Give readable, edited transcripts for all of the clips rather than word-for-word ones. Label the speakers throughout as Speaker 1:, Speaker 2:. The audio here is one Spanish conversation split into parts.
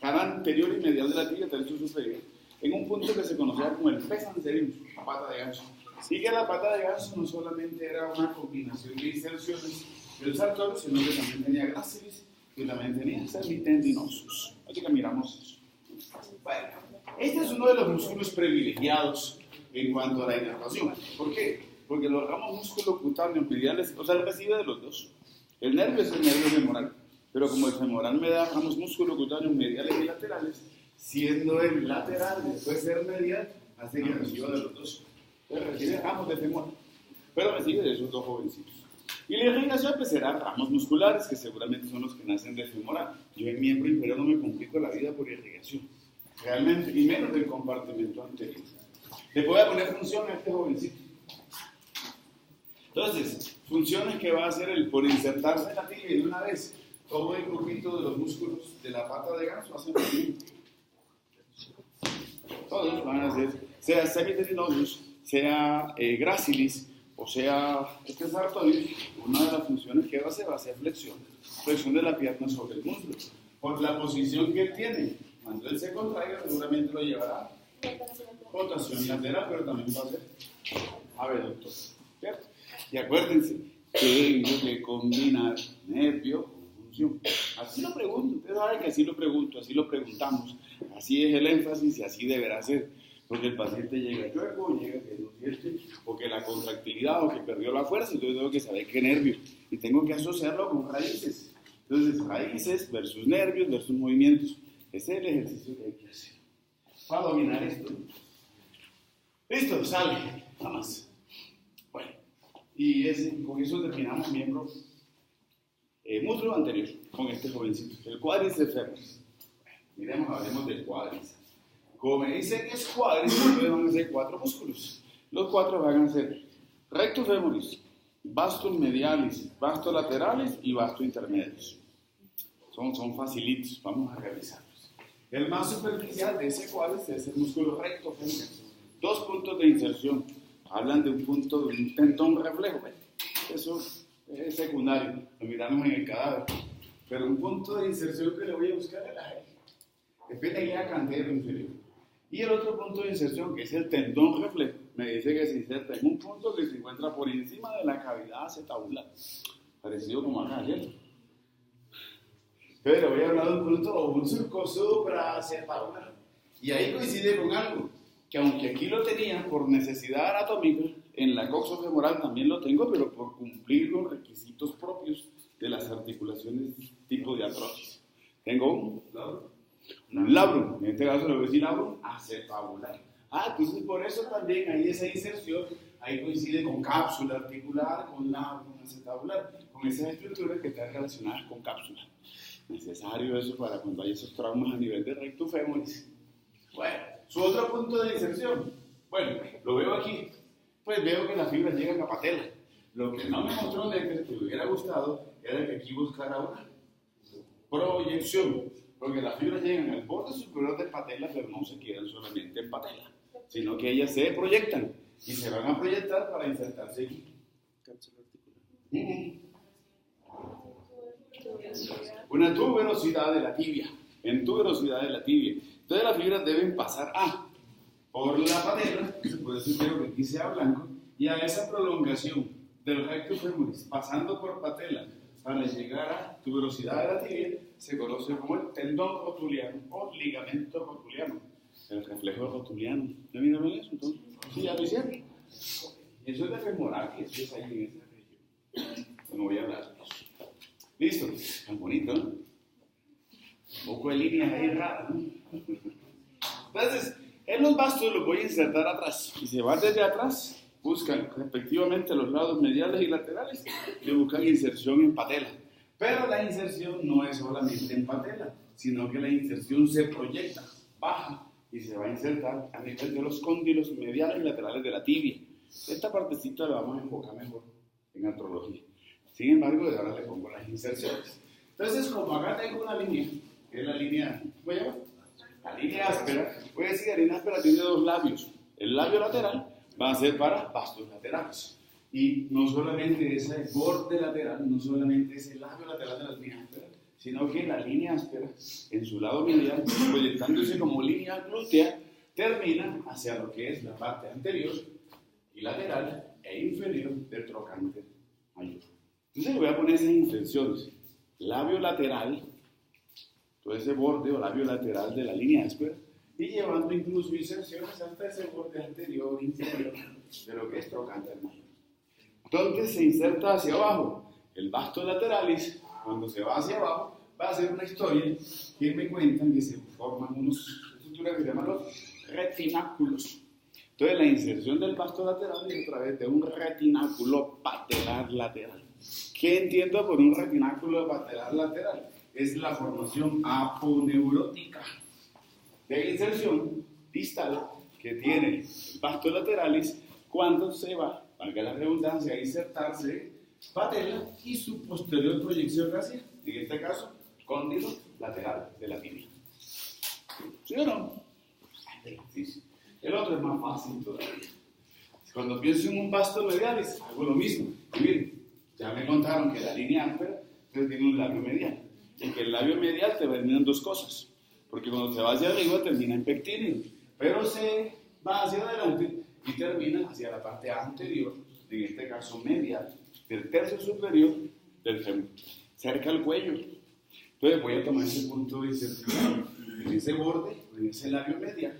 Speaker 1: cara anterior y medial de la tibia, tercio superior, en un punto que se conocía como el pes anterior, la pata de ganso. Y que la pata de ganso no solamente era una combinación de inserciones del sartorio, sino que también tenía gracilis y también tenía semitendinosus. Así que miramos eso. Bueno, este es uno de los músculos privilegiados en cuanto a la inervación. ¿Por qué? Porque lo llamamos músculo cutáneo mediales, o sea, él recibe de los dos. El nervio es el nervio femoral, pero como el femoral me da ambos músculos cutáneos mediales y laterales, siendo el lateral después ser medial, hace que reciba de los dos. Entonces recibe ramos de femoral, pero recibe de esos dos jovencitos. Y la irrigación pues será ramos musculares, que seguramente son los que nacen de femoral. Yo en miembro inferior no me complico la vida por irrigación, realmente, y menos del compartimento anterior. Le voy a poner función a este jovencito. Entonces, funciones que va a hacer el por insertarse en la tibia y de una vez todo el grupito de los músculos de la pata de ganso hacen lo mismo. Todos van a hacer, sea semitendinosus, sea gracilis, o sea este sartorio. Una de las funciones que va a hacer flexión de la pierna sobre el muslo, por la posición que él tiene. Cuando él se contraiga, seguramente lo llevará rotación lateral, pero también va a ser abductor, ¿cierto? Y acuérdense que hay que combinar nervio con función. Así lo pregunto, ustedes saben que así lo pregunto, así lo preguntamos, así es el énfasis y así deberá ser, porque el paciente llega chueco, llega que no siente, o que la contractilidad, o que perdió la fuerza, entonces tengo que saber qué nervio, y tengo que asociarlo con raíces. Entonces, raíces versus nervios versus movimientos, ese es el ejercicio que hay que hacer para dominar esto. Listo, sale, nada más. Bueno, y con eso terminamos miembro muslo anterior, con este jovencito, el cuádriceps femoris. Miremos, hablemos del cuádriceps. Como me dicen que es cuádriceps, entonces van a ser 4 músculos. Los 4 van a ser recto femoris, vastus medialis, vastus lateralis y vastus intermedios. Son facilitos, vamos a revisarlos. El más superficial de ese cuádriceps es el músculo recto femoris. 2 puntos de inserción. Hablan de un punto de un tendón reflejo. Eso es secundario, lo miramos en el cadáver. Pero un punto de inserción que le voy a buscar es la espina cantero inferior. Y el otro punto de inserción, que es el tendón reflejo, me dice que se inserta en un punto que se encuentra por encima de la cavidad acetabular. Parecido como acá, ¿cierto? Pero voy a hablar de un punto, un surco supraacetabular. Y ahí coincide con algo, que aunque aquí lo tenía por necesidad anatómica, en la coxofemoral también lo tengo, pero por cumplir los requisitos propios de las articulaciones tipo de artrosis. Tengo un labrum, en este caso le voy a decir labrum acetabular. Entonces por eso también hay esa inserción, ahí coincide con cápsula articular, con labrum acetabular, con esas estructuras que están relacionadas con cápsula. Necesario eso para cuando hay esos traumas a nivel de recto femoris. Bueno, su otro punto de inserción, bueno, lo veo aquí, pues veo que las fibras llegan a patela. Lo que no me mostró Necker, que me hubiera gustado, era que aquí buscara una proyección, porque las fibras llegan al borde superior de patela, pero no se quedan solamente en patela, sino que ellas se proyectan y se van a proyectar para insertarse aquí. Una tuberosidad de la tibia, en tuberosidad de la tibia. Entonces las fibras deben pasar por la patela, por eso quiero que aquí sea blanco, y a esa prolongación del recto femoris, pasando por patela para llegar a tuberosidad de la tibia, se conoce como el tendón rotuliano o ligamento rotuliano, el reflejo rotuliano. ¿Ya miraron eso entonces? Sí, ya lo hicieron. Eso es de femoral, que eso es ahí en esa región. No voy a hablar de eso. Listo, tan bonito, ¿no? Un poco de líneas ahí raras, ¿no? Entonces, en los bastos los voy a insertar atrás. Y se van desde atrás, buscan respectivamente los lados mediales y laterales y buscan inserción en patela. Pero la inserción no es solamente en patela, sino que la inserción se proyecta, baja y se va a insertar a nivel de los cóndilos mediales y laterales de la tibia. Esta partecita la vamos a enfocar mejor en artrología. Sin embargo, ahora le pongo las inserciones. Entonces, como acá tengo una línea, que es la línea, ¿cómo se llama? La línea áspera, voy a decir que la línea áspera tiene 2 labios. El labio lateral va a ser para bastos laterales. Y no solamente ese borde lateral, no solamente ese labio lateral de la línea áspera, sino que la línea áspera, en su lado medial, proyectándose como línea glútea, termina hacia lo que es la parte anterior y lateral e inferior del trocánter mayor. Entonces le voy a poner esas inserciones. Labio lateral, todo ese borde o labio lateral de la línea áspera, y llevando incluso inserciones hasta ese borde anterior, inferior, de lo que es trocánter mayor. Entonces se inserta hacia abajo. El vasto lateralis, cuando se va hacia abajo, va a ser una historia que me cuentan que se forman unas estructuras que se llaman los retináculos. Entonces la inserción del vasto lateral es a través de un retináculo patelar lateral. ¿Qué entiendo por un retináculo patelar lateral? Es la formación aponeurótica de inserción distal que tiene el vasto lateralis cuando se va, valga la redundancia, a insertarse patela y su posterior proyección hacia, en este caso, cóndilo lateral de la tibia. ¿Sí o no? El otro es más fácil todavía. Cuando pienso en un vasto medialis, hago lo mismo. Y miren, ya me contaron que la línea áspera tiene un labio medial. Y que el labio medial te terminan dos cosas. Porque cuando se va hacia arriba termina en pectíneo. Pero se va hacia adelante y termina hacia la parte anterior, en este caso medial, del tercio superior del fémur, cerca al cuello. Entonces voy a tomar ese punto de inserción en ese borde, en ese labio medial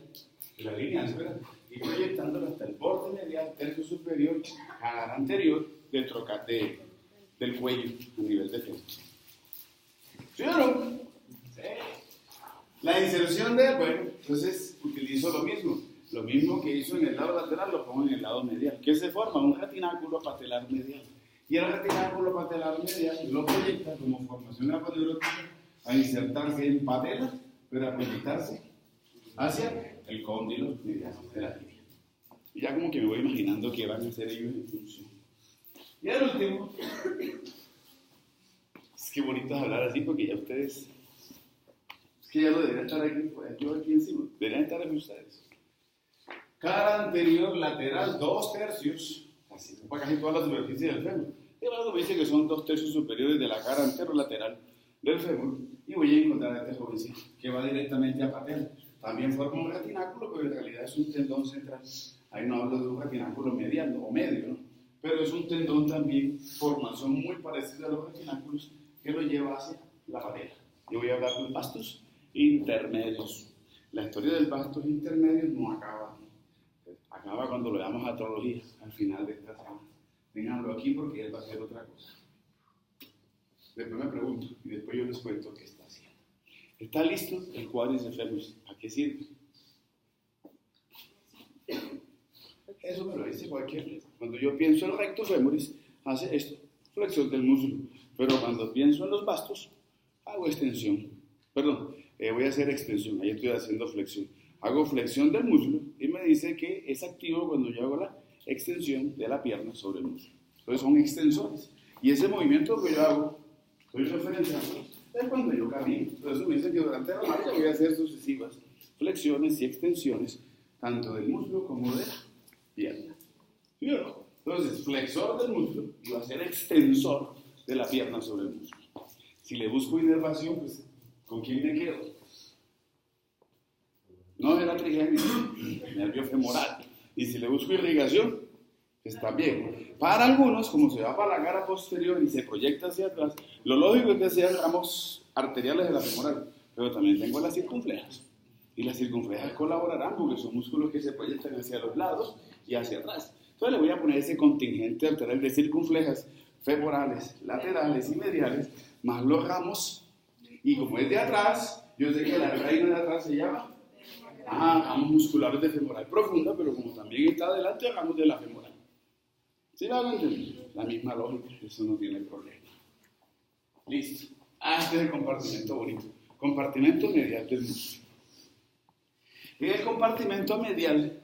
Speaker 1: de la línea áspera y proyectándolo hasta el borde medial, tercio superior, al anterior del cuello a nivel de fémur. ¿Sí o no? Sí. La inserción bueno, entonces utilizo lo mismo que hizo en el lado lateral, lo pongo en el lado medial. ¿Qué se forma? Un retináculo patelar medial. Y el retináculo patelar medial lo proyecta como formación aponeurótica a insertarse en patela, pero a proyectarse hacia el cóndilo medial de la tibia. Y ya como que me voy imaginando que van a hacer ellos en función. Y el último, es que bonito hablar así porque ya ustedes, es que ya lo deberían estar aquí, yo aquí encima, deberían estar aquí ustedes. Cara anterior lateral 2/3, así ocupa casi toda la superficie del fémur. Y luego me dice que son 2/3 superiores de la cara anterolateral del fémur. Y voy a encontrar a este jovencito que va directamente a patela. También forma un retináculo, pero en realidad es un tendón central. Ahí no hablo de un retináculo medial o medio, ¿no? Pero es un tendón también, formación muy parecida a los retináculos, que lo lleva hacia la patela. Yo voy a hablar de vastos intermedios. La historia del vastos intermedios no acaba. Acaba cuando lo veamos a astrología, al final de esta semana. Ténganlo aquí porque él va a hacer otra cosa. Después me pregunto y después yo les cuento qué está haciendo. ¿Está listo el cuádriceps femoris? ¿A qué sirve? Eso me lo dice cualquier. Cuando yo pienso en recto femoris, hace esto, flexión del muslo. Pero cuando pienso en los vastos, hago extensión. Perdón, voy a hacer extensión, ahí estoy haciendo flexión. Hago flexión del muslo y me dice que es activo cuando yo hago la extensión de la pierna sobre el muslo. Entonces son extensores. Y ese movimiento que yo hago, estoy referenciando, es cuando yo camino. Entonces me dice que durante la marcha voy a hacer sucesivas flexiones y extensiones, tanto del muslo como de la pierna. ¿Sí o no? Entonces, flexor del muslo y va a ser extensor de la pierna sobre el muslo. Si le busco inervación, pues, ¿con quién me quedo? No era trigémino, nervio femoral. Y si le busco irrigación, pues también. Para algunos, como se va para la cara posterior y se proyecta hacia atrás, lo lógico es que sean ramos arteriales de la femoral. Pero también tengo las circunflejas. Y las circunflejas colaborarán porque son músculos que se proyectan hacia los lados y hacia atrás. Entonces le voy a poner ese contingente arterial de circunflejas femorales, laterales y mediales, más los ramos. Y como es de atrás, yo sé que la reina de atrás se llama ramos musculares de femoral profunda, pero como también está adelante, ramos de la femoral. ¿Sí la van a entender? La misma lógica, eso no tiene problema. Listo. Este es el compartimento bonito. Compartimento medial del músculo. En el compartimento medial,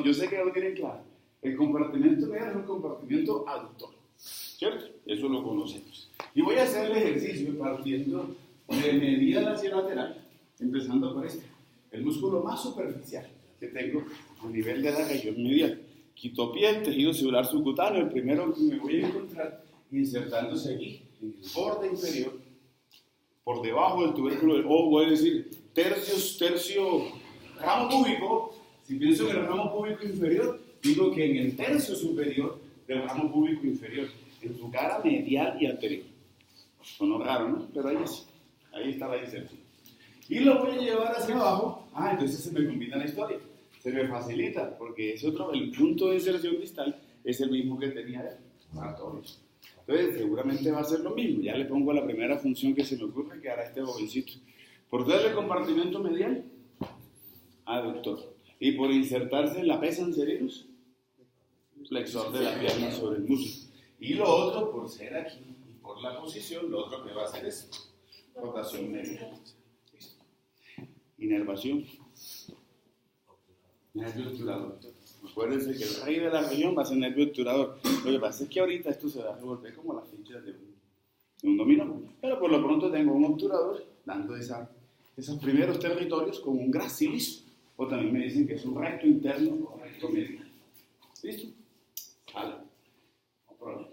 Speaker 1: yo sé que ya lo tienen claro. El compartimento medial es un compartimento aductor, ¿cierto? Eso lo conocemos. Y voy a hacer el ejercicio partiendo de medial hacia lateral, empezando por este. El músculo más superficial que tengo a nivel de la región medial. Quito piel, tejido celular subcutáneo, el primero que me voy a encontrar insertándose aquí, en el borde inferior por debajo del tubérculo, o voy a decir tercio, ramo púbico. Si pienso en el ramo púbico inferior, digo que en el tercio superior del ramo púbico inferior, en su cara medial y anterior. Sonó raro, ¿no? Pero ahí está la inserción. Y lo voy a llevar hacia abajo. Entonces se me combina la historia. Se me facilita, porque el punto de inserción distal es el mismo que tenía él. Entonces seguramente va a ser lo mismo. Ya le pongo la primera función que se me ocurre que hará este jovencito. Por darle compartimento medial, aductor. Y por insertarse en la pesa anteriorus, flexor de la pierna sobre el muslo. Y lo otro, por ser aquí y por la posición, lo otro que va a hacer es rotación medial. Inervación. Nervio obturador. Acuérdense que el rey de la región va a ser nervio obturador. Lo que pasa es que ahorita esto se va a revolver como las fichas de un dominó. Pero por lo pronto tengo un obturador dando esos primeros territorios con un gracilis, o también me dicen que es un recto interno o recto medial. ¿Listo? Vale. No problema.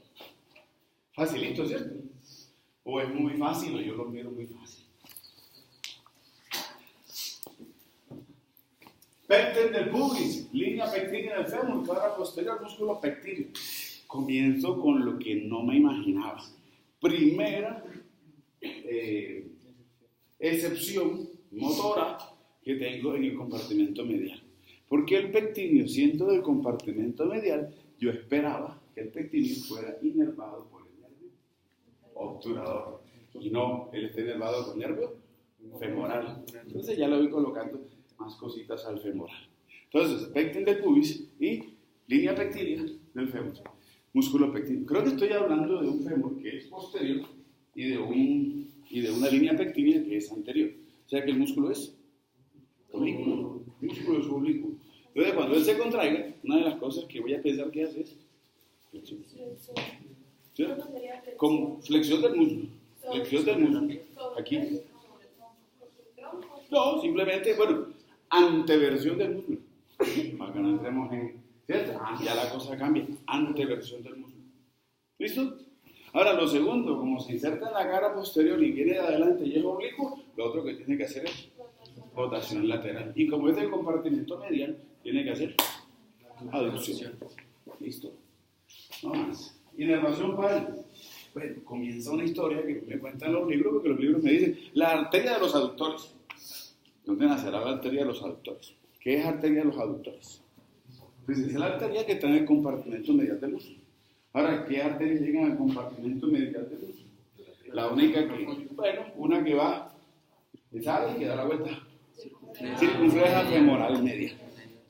Speaker 1: Facilito, ¿cierto? O es muy fácil o yo lo miro muy fácil. Pecten del pubis, línea pectínea del fémur, cara posterior, músculo pectíneo. Comienzo con lo que no me imaginaba. Primera excepción motora que tengo en el compartimento medial. Porque el pectíneo, siendo del compartimento medial, yo esperaba que el pectíneo fuera inervado por el nervio obturador. Y no, él está inervado por el nervio femoral. Entonces ya le voy colocando más cositas al femoral. Entonces, pecten del pubis y línea pectínea del fémur. Músculo pectíneo. Creo que estoy hablando de un fémur que es posterior y de una línea pectínea que es anterior. O sea que el músculo es oblicuo. El músculo es oblicuo. Entonces, cuando él se contraiga, una de las cosas que voy a pensar que hace es flexión. ¿Sí? Con flexión del muslo. Flexión del muslo. Aquí. No, simplemente, anteversión del músculo. Para que no entremos en... ¿Cierto? Ya la cosa cambia. Anteversión del músculo. ¿Listo? Ahora, lo segundo, como se inserta en la cara posterior y viene de adelante y es oblicuo, lo otro que tiene que hacer es rotación lateral. Y como es del compartimento medial, tiene que hacer aducción. ¿Listo? No más. Inervación para Bueno, comienza una historia que me cuentan los libros, porque los libros me dicen la arteria de los aductores. ¿Dónde nacerá la arteria de los aductores? ¿Qué es arteria de los aductores? Pues es la arteria que está en el compartimento medial del músculo. Ahora, ¿qué arterias llegan al compartimento medial del músculo? La única que, una que va, sale y que da la vuelta. Circunfleja femoral media.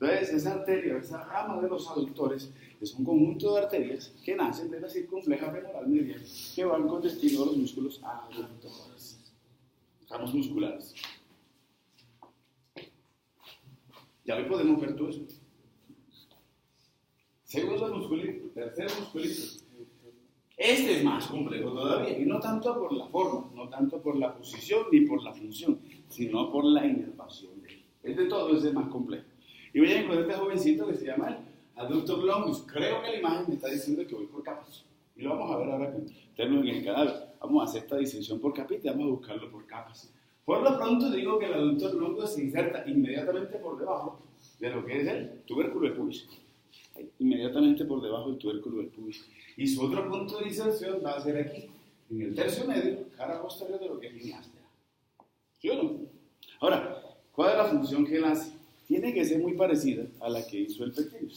Speaker 1: Entonces, esa arteria, esa rama de los aductores, es un conjunto de arterias que nacen de la circunfleja femoral media, que van con destino a los músculos aductores. Ramos musculares. Ya hoy podemos ver todo eso. Segundo musculito, tercer musculito. Este es más complejo todavía, y no tanto por la forma, no tanto por la posición ni por la función, sino por la inervación de él. El de todo es el más complejo. Y voy a encontrar este jovencito que se llama el adductor longus. Creo que la imagen me está diciendo que voy por capas. Y lo vamos a ver ahora que tenemos en el cadáver. Vamos a hacer esta disección por capas y vamos a buscarlo por capas. Por lo pronto digo que el adductor longus se inserta inmediatamente por debajo de lo que es el tubérculo del pubis. Inmediatamente por debajo del tubérculo del pubis. Y su otro punto de inserción va a ser aquí, en el tercio medio, cara posterior de lo que es línea áspera. ¿Sí o no? Ahora, ¿cuál es la función que él hace? Tiene que ser muy parecida a la que hizo el pequeño,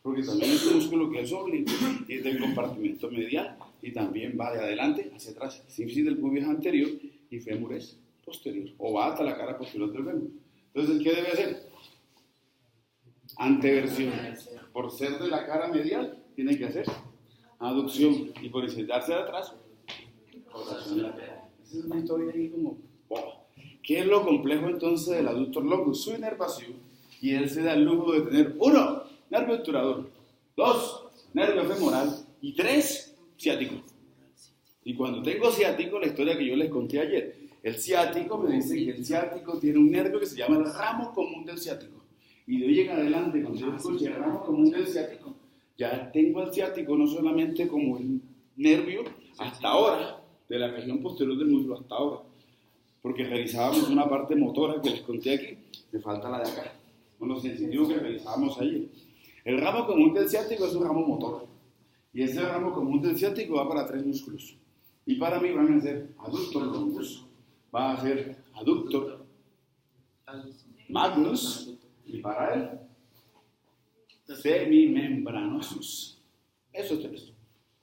Speaker 1: porque también es un músculo que es oblicuo y es del compartimento medial y también va de adelante hacia atrás. Sínfisis del pubis anterior y fémur es posterior, o va hasta la cara posterior del fémur. Entonces, ¿qué debe hacer? Anteversión. Por ser de la cara medial, tiene que hacer aducción. Y por insertarse de atrás, rotación lateral. Esa es una historia ahí como, wow. ¿Qué es lo complejo entonces del adductor longus? Su inervación. Y él se da el lujo de tener 1, nervio obturador, 2, nervio femoral y 3, ciático. Y cuando tengo ciático, la historia que yo les conté ayer, el ciático me dice que el ciático tiene un nervio que se llama el ramo común del ciático. Y de hoy en adelante, cuando yo escuche el ramo común del ciático, ya tengo al ciático no solamente como el nervio hasta ahora, de la región posterior del muslo hasta ahora, porque realizábamos una parte motora que les conté aquí, me falta la de acá, con los sensitivos que realizábamos allí. El ramo común del ciático es un ramo motor, y ese ramo común del ciático va para 3 músculos, y para mí van a ser adductor longus, va a ser adductor magnus, y para él semimembranosus. Esos 3.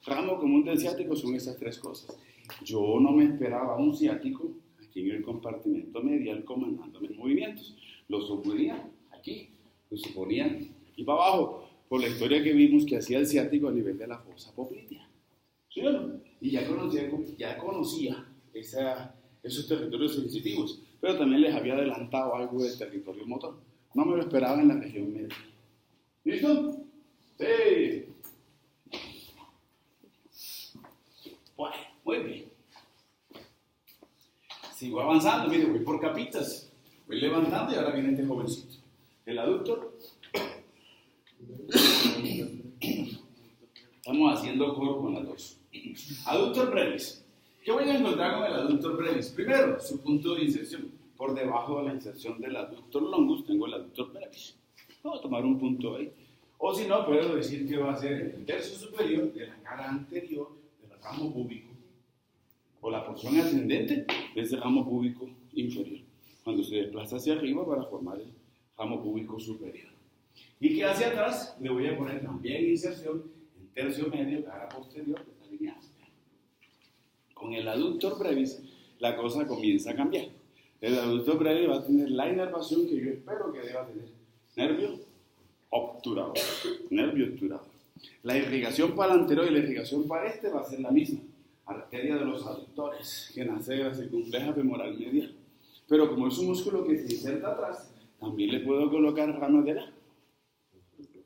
Speaker 1: Ramo común del ciático son esas 3 cosas. Yo no me esperaba un ciático aquí en el compartimento medial comandándome movimientos. Lo suponía aquí, lo suponía aquí para abajo, por la historia que vimos que hacía el ciático a nivel de la fosa poplitea. ¿Sí o no? Y ya conocía esos territorios sensitivos, pero también les había adelantado algo del territorio motor. No me lo esperaba en la región media. ¿Listo? Sí. Bueno, muy bien. Sigo avanzando, mire, voy por capitas. Voy levantando y ahora viene este jovencito. El adductor. Estamos haciendo coro con las 2. Adductor brevis. ¿Qué voy a encontrar con el adductor brevis? Primero, su punto de inserción. Por debajo de la inserción del adductor longus tengo el adductor brevis. Voy a tomar un punto ahí. O si no, puedo decir que va a ser el tercio superior de la cara anterior del ramo púbico, o la porción ascendente de ese ramo púbico inferior, cuando se desplaza hacia arriba para formar el ramo púbico superior. Y que hacia atrás le voy a poner también inserción en tercio medio, cara posterior de esta línea áspera. Con el adductor brevis la cosa comienza a cambiar. El adductor brevis va a tener la inervación que yo espero que deba tener. Nervio obturador. Nervio obturador. La irrigación para el anterior y la irrigación para este va a ser la misma. Arteria de los aductores, que nace de la circunfleja femoral medial. Pero como es un músculo que se inserta atrás, también le puedo colocar ramas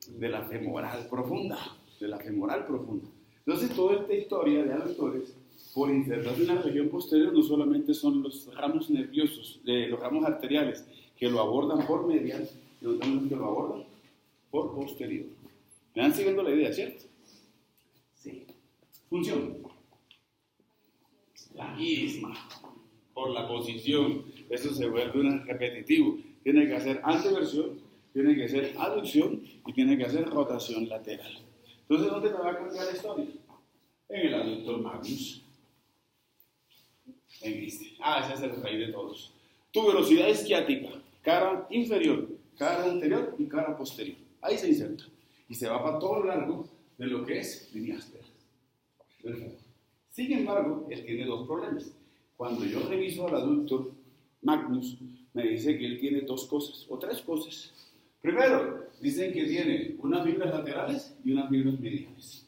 Speaker 1: de la femoral profunda. De la femoral profunda. Entonces, toda esta historia de aductores, por insertarse en la región posterior, no solamente son los ramos nerviosos, los ramos arteriales, que lo abordan por medial, sino también que lo abordan por posterior. ¿Me van siguiendo la idea, cierto? Sí. Función. La misma. Por la posición. Eso se vuelve repetitivo. Tiene que hacer anteversión, tiene que hacer aducción y tiene que hacer rotación lateral. Entonces, ¿dónde me va a cambiar la historia? En el adductor magnus. En este. Ese es el rey de todos. Tuberosidad isquiática. Cara inferior, cara anterior y cara posterior. Ahí se inserta. Y se va para todo lo largo de lo que es línea áspera. Perfecto. Sin embargo, él tiene 2 problemas. Cuando yo reviso al adductor magnus, me dice que él tiene 2 cosas, o 3 cosas. Primero, dicen que tiene unas fibras laterales y unas fibras mediales.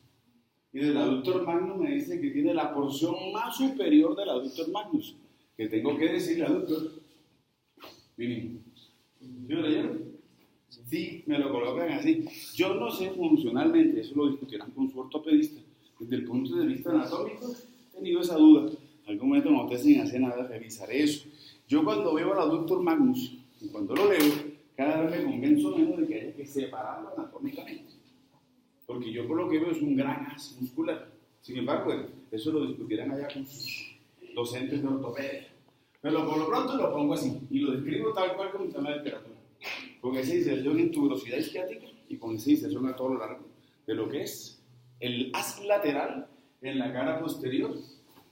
Speaker 1: Y del adductor magnus me dice que tiene la porción más superior del adductor magnus. Que tengo que decirle al adductor, mínimo. ¿Sí lo leyeron? Sí, me lo colocan así. Yo no sé funcionalmente, eso lo discutirán con su ortopedista. Desde el punto de vista anatómico, he tenido esa duda. En algún momento no te sin hacer nada, revisar eso. Yo cuando veo al adductor magnus, y cuando lo leo, cada vez me convenzo menos de que haya que separarlo anatómicamente. Porque yo por lo que veo es un gran haz muscular. Sin embargo, eso lo discutirán allá con sus docentes de ortopedia. Pero por lo pronto lo pongo así, y lo describo tal cual como está la literatura. Con esa inserción en tuberosidad isquiática y con esa inserción a todo lo largo de lo que es el haz lateral en la cara posterior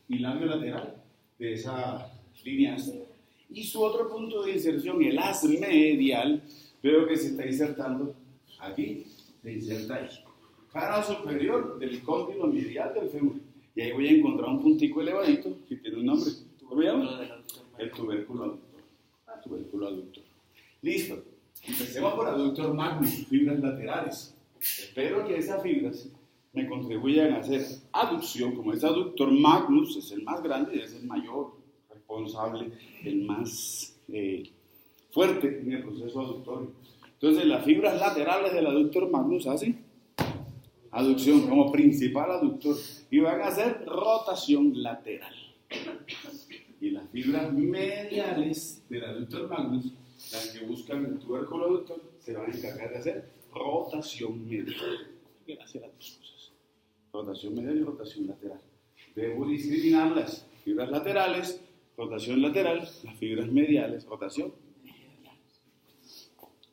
Speaker 1: y labio lateral de esa línea áspera. Y su otro punto de inserción, el haz medial, veo que se está insertando aquí, se inserta ahí. Cara superior del cóndilo medial del fémur. Y ahí voy a encontrar un puntico elevadito que tiene un nombre. ¿Cómo se llama? El tubérculo aductor. Tubérculo aductor. Listo. Empecemos por adductor magnus, fibras laterales. Espero que esas fibras me contribuyan a hacer aducción, como ese adductor magnus es el más grande y es el mayor responsable, el más fuerte en el proceso aductorio. Entonces, las fibras laterales del adductor magnus hacen aducción como principal aductor y van a hacer rotación lateral. Y las fibras mediales del adductor magnus, las que buscan el tubérculo aductor, se van a encargar de hacer rotación medial. Gracias a las 2 cosas. Rotación medial y rotación lateral. Debo discriminar las fibras laterales Rotación lateral, las fibras mediales, rotación.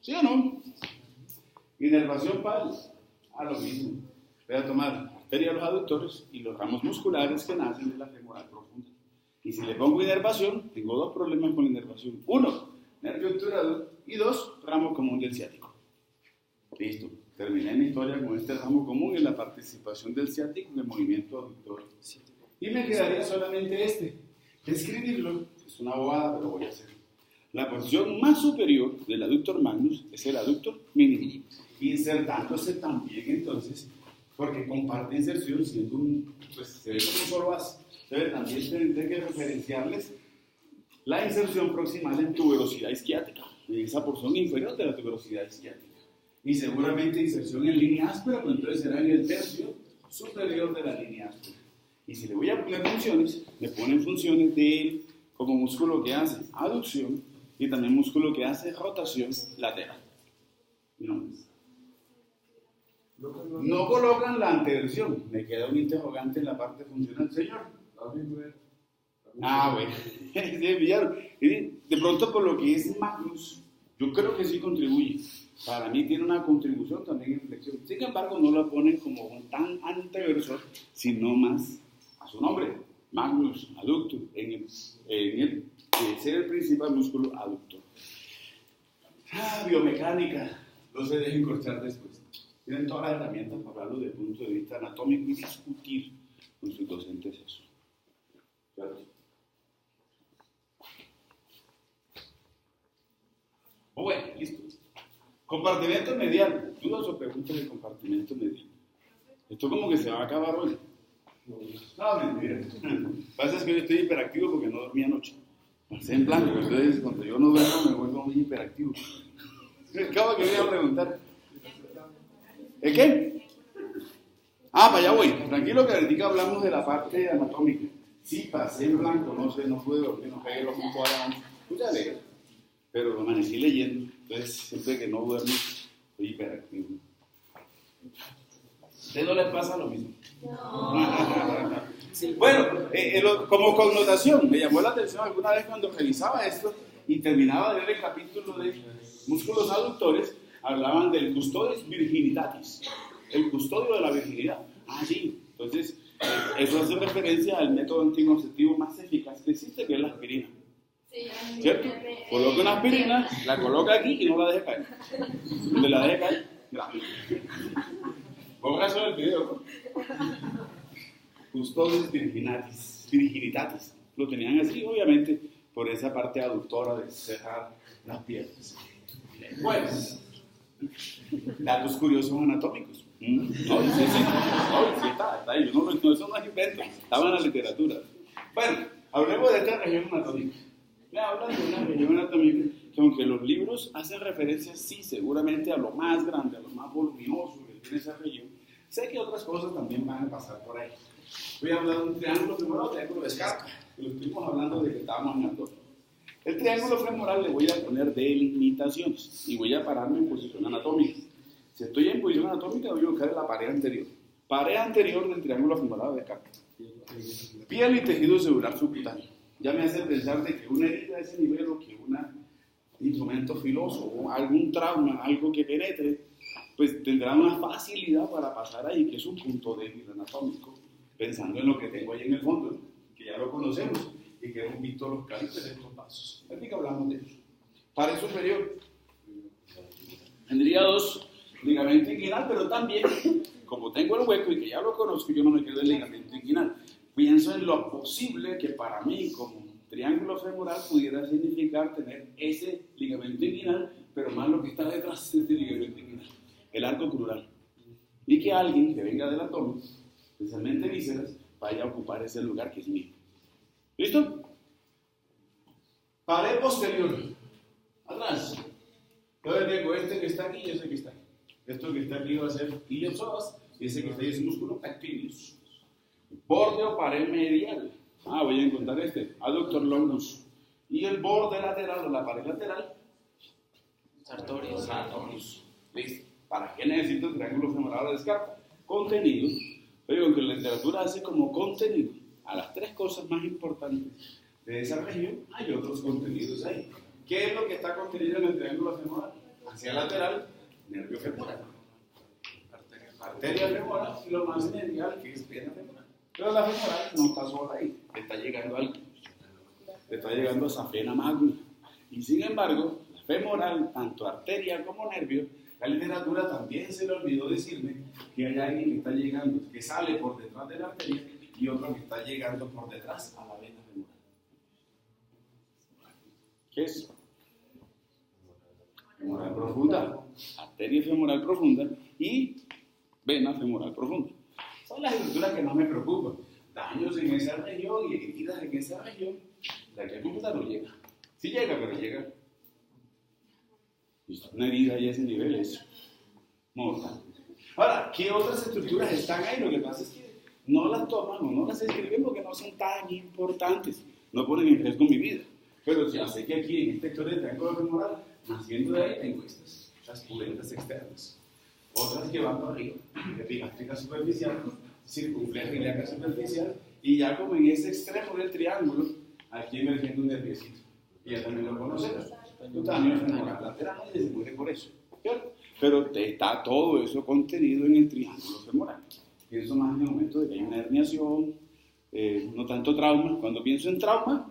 Speaker 1: ¿Sí o no? Inervación pal, a lo mismo. Voy a tomar la arteria de los aductores y los ramos musculares que nacen de la femoral profunda. Y si le pongo inervación, tengo dos problemas con la inervación. Uno, nervio obturador, y dos, ramo común del ciático. Listo, terminé mi historia con este ramo común y la participación del ciático en el movimiento aductor. Y me quedaría solamente escribirlo, es una bobada, pero voy a hacerlo. La porción más superior del aductor magnus es el aductor mínimo, insertándose también entonces, porque comparte inserción siendo pues se ve como un solo as. Entonces también tendré que referenciarles la inserción proximal en tuberosidad isquiática, en esa porción inferior de la tuberosidad isquiática. Y seguramente inserción en línea áspera, pues entonces será en el tercio superior de la línea áspera. Y si le voy a poner funciones, me ponen funciones de él como músculo que hace aducción y también músculo que hace rotación lateral. No colocan la anteversión. Me queda un interrogante en la parte funcional, señor. Bueno. De pronto por lo que es Magnus, yo creo que sí contribuye. Para mí tiene una contribución también en flexión. Sin embargo, no la ponen como un tan anteversor, sino más a su nombre, Magnus Adductor, en el ser el principal músculo aductor. Biomecánica, no se dejen cortar después. Tienen todas las herramientas para hablarlo desde el punto de vista anatómico y discutir con sus docentes eso. ¿Claro? Bueno, listo. Compartimento medial. ¿Dudas o preguntas del compartimento medial? Esto como que se va a acabar hoy. No, mentira. Lo que pasa es que yo estoy hiperactivo porque no dormí anoche. Pasé en blanco, entonces cuando yo no duermo me vuelvo muy hiperactivo. Acabo que voy a preguntar. ¿El qué? Para allá voy. Tranquilo que ahorita hablamos de la parte anatómica. Sí, pasé en blanco, no sé, no pude dormir, no pegué los ojos adelante. Puse a leer, pero amanecí leyendo. Entonces, siempre que no duermo, soy hiperactivo. ¿A usted no les pasa lo mismo? No. Bueno, como connotación, me llamó la atención alguna vez cuando revisaba esto y terminaba de leer el capítulo de músculos aductores, hablaban del custodes virginitatis, el custodio de la virginidad. Sí, entonces eso hace referencia al método anticonceptivo más eficaz que existe, que es la aspirina. ¿Cierto? Coloca una aspirina, la coloca aquí y no la deje caer. Donde la deje caer, grave. Ponga eso en el video. Custodes virginitatis. Lo tenían así, obviamente, por esa parte aductora de cerrar las piernas. Bueno, datos curiosos anatómicos. No, sí, está ahí. Eso no es invento, estaba en la literatura. Bueno, hablemos de esta región anatómica. Me hablan de una región anatómica que, aunque los libros hacen referencia, sí, seguramente a lo más grande, a lo más voluminoso que tiene esa región, sé que otras cosas también van a pasar por ahí. Voy a hablar de un triángulo femoral, triángulo de Scarpa, que lo estuvimos hablando de que estábamos en alto. El triángulo femoral le voy a poner delimitaciones y voy a pararme en posición anatómica. Si estoy en posición anatómica, voy a buscar la pared anterior. Pared anterior del triángulo femoral de Scarpa. Piel y tejido celular subcutáneo. Ya me hace pensar de que una herida de ese nivel o que un instrumento filoso o algún trauma, algo que penetre, pues tendrá una facilidad para pasar ahí, que es un punto débil anatómico, pensando en lo que tengo ahí en el fondo, ¿no? Que ya lo conocemos y que hemos visto los cálculos de estos pasos. Aquí que hablamos de eso. Pared superior. Tendría dos ligamento inguinal, pero también, como tengo el hueco y que ya lo conozco, yo no me quedo en ligamento inguinal. Pienso en lo posible que para mí, como triángulo femoral, pudiera significar tener ese ligamento inguinal, pero más lo que está detrás de este ligamento inguinal, el arco crural. Y que alguien que venga del abdomen, especialmente vísceras, vaya a ocupar ese lugar que es mío. ¿Listo? Pared posterior. Atrás. Entonces tengo este que está aquí y ese que está aquí. Esto que está aquí va a ser iliopsoas y ese que está ahí es músculo pectineus. Borde o pared medial. Voy a encontrar adductor longus. Y el borde lateral o la pared lateral. Sartorius. ¿Listo? ¿Para qué necesito el triángulo femoral de Scarpa? Contenido. Pero que la literatura hace como contenido a las tres cosas más importantes de esa región hay otros contenidos ahí. ¿Qué es lo que está contenido en el triángulo femoral? Hacia lateral, nervio femoral, arteria femoral y lo más medial que es pierna femoral. Pero la femoral no está sola ahí, le está llegando algo, le está llegando a safena magna. Y sin embargo, la femoral, tanto arteria como nervio, la literatura también se le olvidó decirme que hay alguien que está llegando, que sale por detrás de la arteria y otro que está llegando por detrás a la vena femoral. ¿Qué es? Femoral profunda, arteria femoral profunda y vena femoral profunda. Son las estructuras que más me preocupan. Daños en esa región y heridas en esa región. La que apunta no llega. Sí llega, pero llega. Y una herida y ese nivel es mortal. Ahora, ¿qué otras estructuras están ahí? Lo que pasa es que no las toman o no las escriben porque no son tan importantes. No ponen en riesgo mi vida. Pero ya sé que aquí en esta historia del triángulo femoral, naciendo de ahí, tengo estas pulentas externas. Otras que van para arriba, epigástrica superficial, circunfleja ilíaca superficial, y ya como en ese extremo del triángulo, aquí emergiendo un nerviosito. Y ya también lo conocemos. Cutáneo femoral lateral y se muere por eso. ¿Cierto? Pero está todo eso contenido en el triángulo femoral. Pienso más en el momento de que hay una herniación, no tanto trauma. Cuando pienso en trauma,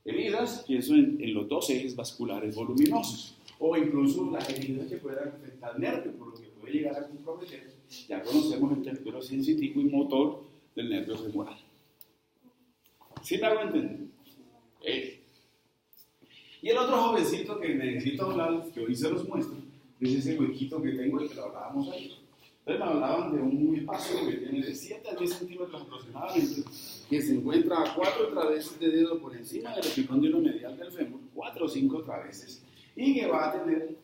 Speaker 1: heridas, pienso en los dos ejes vasculares voluminosos, o incluso las heridas que puedan afectar nervios, por lo que puede llegar a comprometer. Ya conocemos el territorio sensitivo y motor del nervio femoral. ¿Sí me hago entender? Y el otro jovencito que necesito hablar, que hoy se los muestro, es ese huequito que tengo y que lo hablábamos ahí. Entonces me hablaban de un espacio que tiene de 7 a 10 centímetros aproximadamente, que se encuentra a 4 traveses de dedo por encima del epicóndilo medial del fémur, 4 o 5 traveses, y que va a tener,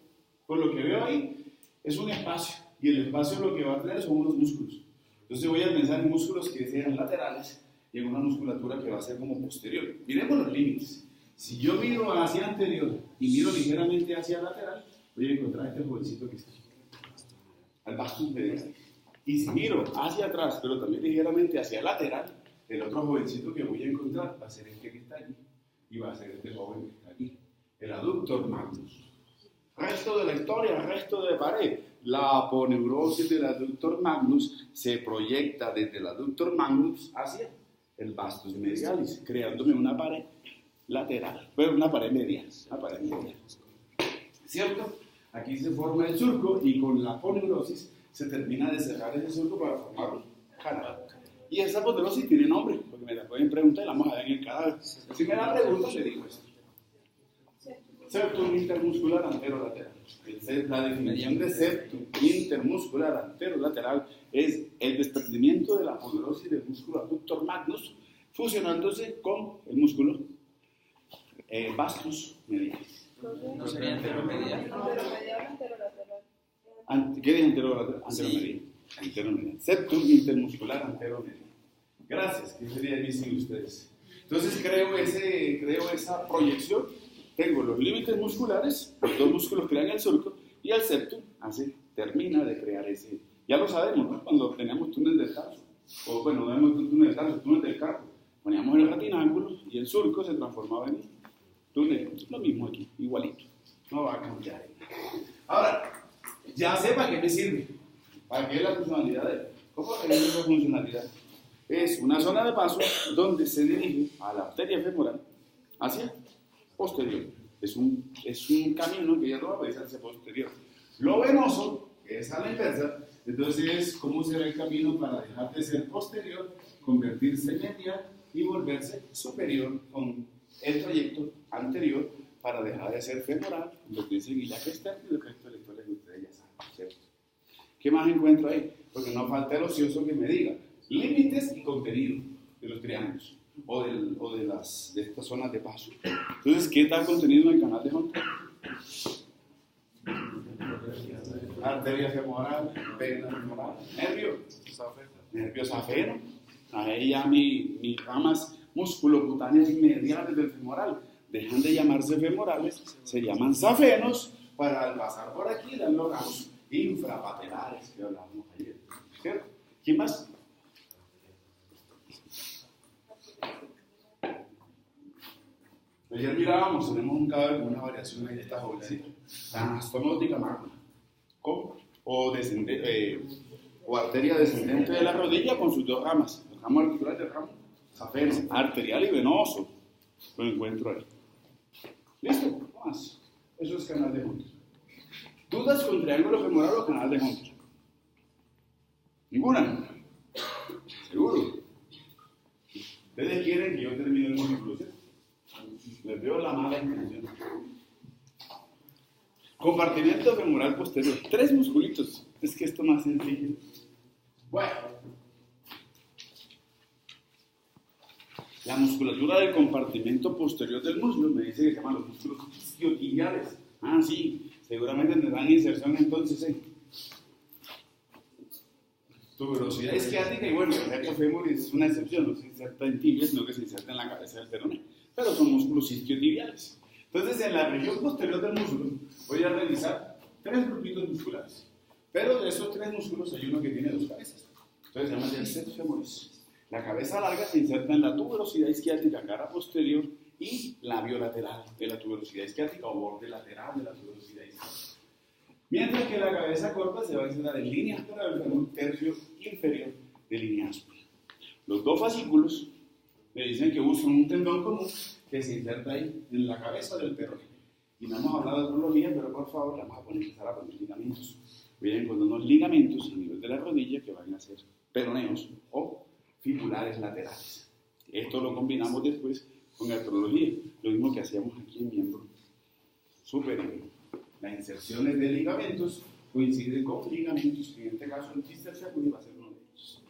Speaker 1: por lo que veo ahí, es un espacio, y el espacio lo que va a tener son unos músculos. Entonces voy a pensar en músculos que sean laterales y en una musculatura que va a ser como posterior. Miremos los límites. Si yo miro hacia anterior y miro ligeramente hacia lateral, voy a encontrar este jovencito que está aquí, al vastus medial. Y si miro hacia atrás, pero también ligeramente hacia lateral, el otro jovencito que voy a encontrar va a ser este que está aquí, y va a ser este joven que está aquí, el adductor magnus. Resto de la historia, resto de pared. La aponeurosis del adductor magnus se proyecta desde el adductor magnus hacia el vastus medialis, creándome una pared lateral, pero una pared medial, ¿cierto? Aquí se forma el surco y con la aponeurosis se termina de cerrar ese surco para formar un canal. Y esa aponeurosis tiene nombre, porque me la pueden preguntar y la vamos a ver en el cadáver. Si me la preguntan, le digo esto. Septum intermuscular anterolateral. La definición de septum intermuscular anterolateral es el desprendimiento de la aponeurosis del músculo adductor magnus fusionándose con el músculo vastus medialis.
Speaker 2: ¿No sería anteromedial?
Speaker 1: ¿Qué es anteromedial? Anteromedial. Septum intermuscular anteromedial. Gracias, que sería bien sin ustedes. Entonces creo esa proyección. Tengo los límites musculares, los dos músculos crean el surco y el septum termina de crear ese. Ya lo sabemos, ¿no? Cuando teníamos túnel del tarso, o bueno, no vemos túnel del tarso, túnel del carpo, poníamos el retináculo y el surco se transformaba en un túnel. Lo mismo aquí, igualito. No va a cambiar. Ahora, ya sé para qué me sirve. ¿Para qué es la funcionalidad? ¿Cómo es la funcionalidad? Es una zona de paso donde se dirige a la arteria femoral hacia posterior. Es un camino que ya lo va a pensar hacia posterior. Lo venoso, que es a la inversa, entonces, ¿cómo será el camino para dejar de ser posterior, convertirse en medial y volverse superior con el trayecto anterior para dejar de ser femoral, convertirse en ilíaca externa y el resto de la historia que ustedes ya saben, ¿cierto? ¿Qué más encuentro ahí? Porque no falta el ocioso que me diga límites y contenido de los triángulos o de estas zonas de paso. Entonces, ¿qué está contenido en el canal de Hunter? Arteria femoral, vena femoral, nervio safeno. Ahí ya mis ramas musculocutáneas mediales del femoral dejan de llamarse femorales, se llaman safenos, para al pasar por aquí dan los ramos infrapatelares que hablábamos ayer. ¿Cierto? ¿Quién más? Ayer mirábamos, tenemos un cadáver con una variación ahí de esta jovencita. La anastomótica magna. ¿Cómo? O arteria descendente de la rodilla con sus dos ramas. El ramo articular y el ramo arterial y venoso. Lo encuentro ahí. ¿Listo? No más. Eso es canal de Hunter. ¿Dudas con triángulo femoral o canal de Hunter? ¿Ninguna? ¿Seguro? ¿Ustedes quieren que yo termine el músculo? Les veo la mala intención. Compartimiento femoral posterior. 3 musculitos. Es que esto más sencillo. Bueno. La musculatura del compartimento posterior del muslo me dice que se llaman los músculos isquiotibiales. Ah, sí. Seguramente tendrán inserción entonces en tuberosidad isquiática y bueno, el recto fémoris es una excepción. No se inserta en tibia, sino que se inserta en la cabeza del peroné. Pero son músculos isquiotibiales. Entonces, en la región posterior del músculo voy a realizar 3 grupitos musculares. Pero de esos 3 músculos hay uno que tiene 2 cabezas. Entonces se llama el septo femoris. La cabeza larga se inserta en la tuberosidad isquiática, cara posterior, y labio lateral de la tuberosidad isquiática o borde lateral de la tuberosidad isquiática. Mientras que la cabeza corta se va a insertar en línea aspera en un tercio inferior de línea áspera. Los 2 fascículos me dicen que usan un tendón común que se inserta ahí en la cabeza del peroné. Y no hemos hablado de urología, pero por favor vamos a empezar a poner ligamentos. Voy a encontrar unos ligamentos a nivel de la rodilla que van a ser peroneos o fibulares laterales. Esto lo combinamos después con artrología, lo mismo que hacíamos aquí en miembro superior. Las inserciones de ligamentos coinciden con ligamentos, que en este caso el bíceps femoris va a ser uno de ellos.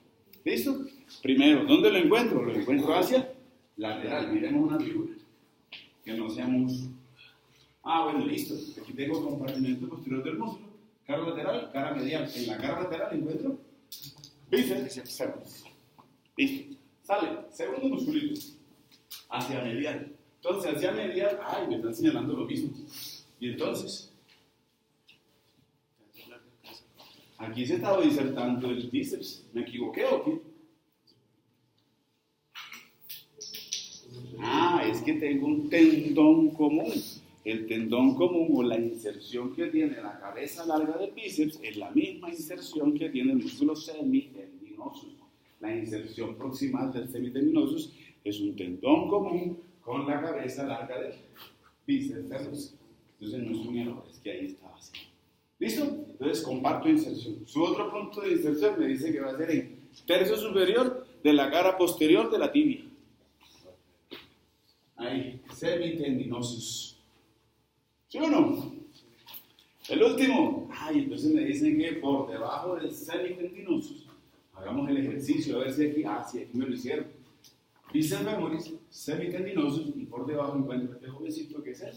Speaker 1: ¿Listo? Primero, ¿dónde lo encuentro? Lo encuentro hacia lateral. Miremos una figura que no sea muslo. Ah, bueno, listo. Aquí tengo compartimento posterior del muslo, cara lateral, cara medial. En la cara lateral encuentro bíceps femoris. Listo. Sale, segundo musculito, hacia medial. Entonces, hacia medial, ay, me están señalando lo mismo. Y entonces, aquí se estaba insertando el bíceps. ¿Me equivoqué o qué? Ah, es que tengo un tendón común. El tendón común o la inserción que tiene la cabeza larga del bíceps es la misma inserción que tiene el músculo semitendinosus. La inserción proximal del semitendinosus es un tendón común con la cabeza larga del bíceps femoris. Entonces no es un error, es que ahí estaba así. ¿Listo? Entonces comparto inserción. Su otro punto de inserción me dice que va a ser en tercio superior de la cara posterior de la tibia. Ahí, semitendinosus. ¿Sí o no? El último. Ay, entonces me dicen que por debajo del semitendinosus, hagamos el ejercicio, a ver si aquí, sí, aquí me lo hicieron. Bíceps femoris, semitendinosus, y por debajo encuentro este jovencito que es el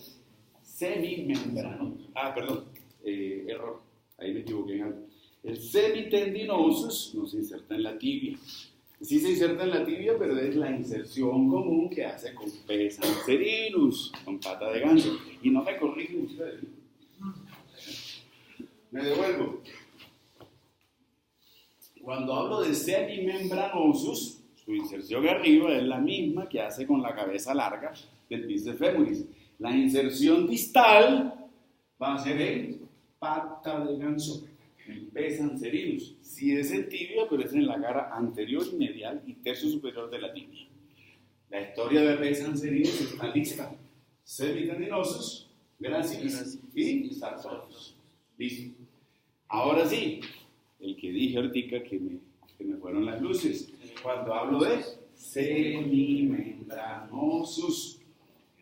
Speaker 1: semimembrano. Perdón, error, ahí me equivoqué en algo. El semitendinosus no se inserta en la tibia. Sí se inserta en la tibia, pero es la inserción común que hace con pes anserinus, con pata de ganso. Y no me corrigen ustedes. Me devuelvo. Cuando hablo de semimembranosus, su inserción arriba es la misma que hace con la cabeza larga del bíceps femoris. La inserción distal va a ser en pata de ganso, en pes anserinus. Sí es en tibia, pero es en la cara anterior y medial y tercio superior de la tibia. La historia de pes anserinus está lista. Semitendinosus, gracilis y sartorius. Listo. Ahora sí, el que dije ahorita que me fueron las luces. Cuando hablo de semimembranosus,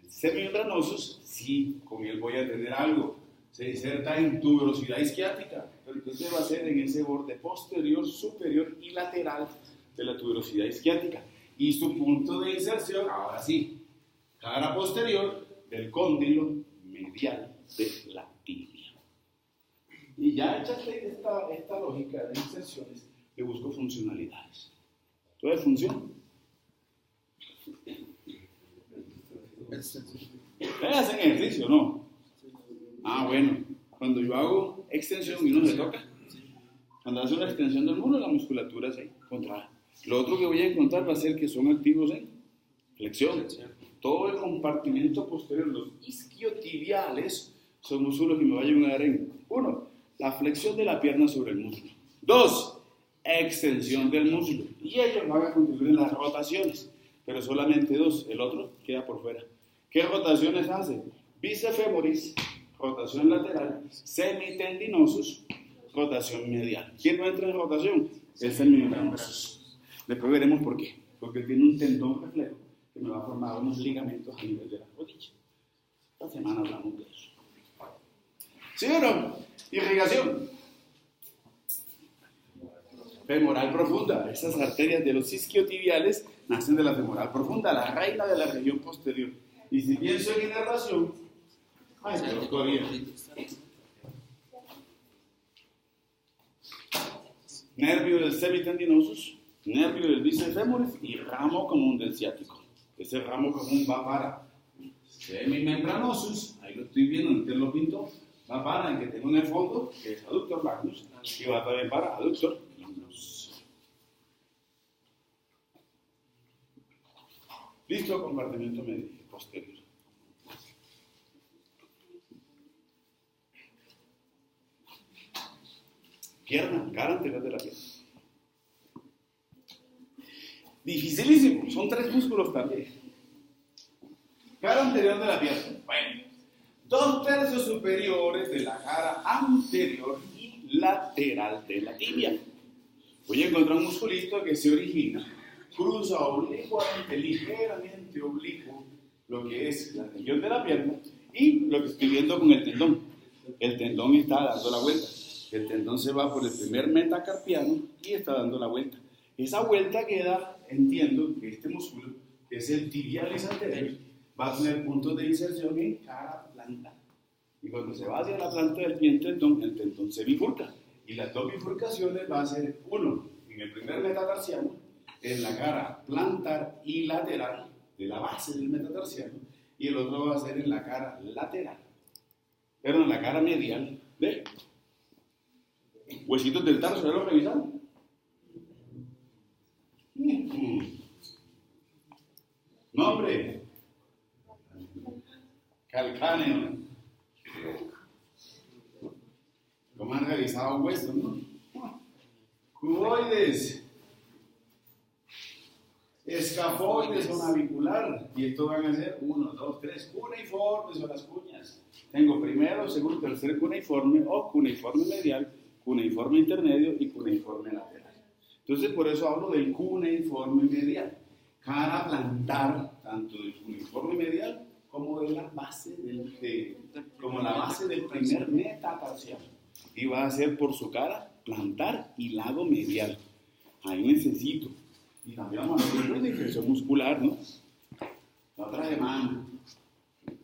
Speaker 1: semimembranosus, sí, con él voy a tener algo. Se inserta en tuberosidad isquiática, pero entonces va a ser en ese borde posterior, superior y lateral de la tuberosidad isquiática. Y su punto de inserción, ahora sí, cara posterior del cóndilo medial de la tibia. Y ya echaste esta lógica de inserciones, le busco funcionalidades. ¿Entonces funciona? ¿Hacen ejercicio o no? Bueno, cuando yo hago extensión y uno se toca, cuando hace una extensión del muslo, la musculatura se contrae. Lo otro que voy a encontrar va a ser que son activos en flexión. todo el compartimento posterior, los isquiotibiales, son músculos que me van a ayudar en, 1, la flexión de la pierna sobre el muslo. 2, extensión del muslo. Y ellos van a contribuir en las rotaciones, pero solamente 2, el otro queda por fuera. ¿Qué rotaciones hace? Bíceps femoris, rotación lateral, semitendinosus, rotación medial. ¿Quién no entra en rotación? El semimembranosus. Después veremos por qué. Porque tiene un tendón reflejo que me va a formar unos ligamentos a nivel de la rodilla. Esta semana hablamos de eso. ¿Sí o no? Irrigación. Femoral profunda. Esas arterias de los isquiotibiales nacen de la femoral profunda, la reina de la región posterior. Y si pienso en inervación, ay, pero todavía. Nervio del semitendinosus, nervio del bíceps femoris y ramo común del ciático. Ese ramo común va para semimembranosus, ahí lo estoy viendo, en el lo pinto, va para el que tengo en el fondo, que es aductor magnus, y va también para aductor magnus. Listo, compartimento medio posterior. Pierna, cara anterior de la pierna. Dificilísimo, son 3 músculos también. Cara anterior de la pierna. Bueno, 2/3 superiores de la cara anterior y lateral de la tibia. Voy a encontrar un musculito que se origina, cruza oblicuamente, ligeramente oblicuo, lo que es la región de la pierna y lo que estoy viendo con el tendón. El tendón está dando la vuelta. El tendón se va por el primer metacarpiano y está dando la vuelta. Esa vuelta queda, entiendo que este músculo, que es el tibialis anterior, va a tener puntos de inserción en cada planta. Y cuando se va hacia la planta del pie el tendón se bifurca. Y las 2 bifurcaciones va a ser, 1 en el primer metatarsiano, en la cara plantar y lateral de la base del metatarsiano, y el otro va a ser en la cara lateral, pero en la cara medial de huesitos del tarso. ¿Ya lo revisaron? Nombre: calcáneo. ¿Cómo han revisado huesos, no? Cuboides, escafoides o navicular. Y estos van a ser 1, 2, 3 cuneiformes o las cuñas. Tengo primero, segundo, tercer cuneiforme o cuneiforme medial, cuneiforme intermedio y cuneiforme lateral. Entonces, por eso hablo del cuneiforme medial. Cara plantar, tanto del cuneiforme medial como de la base como la base del primer metatarsiano. Y va a ser por su cara plantar y lado medial. Ahí necesito. Y también vamos a hacer una inserción muscular, ¿no? La otra de mano.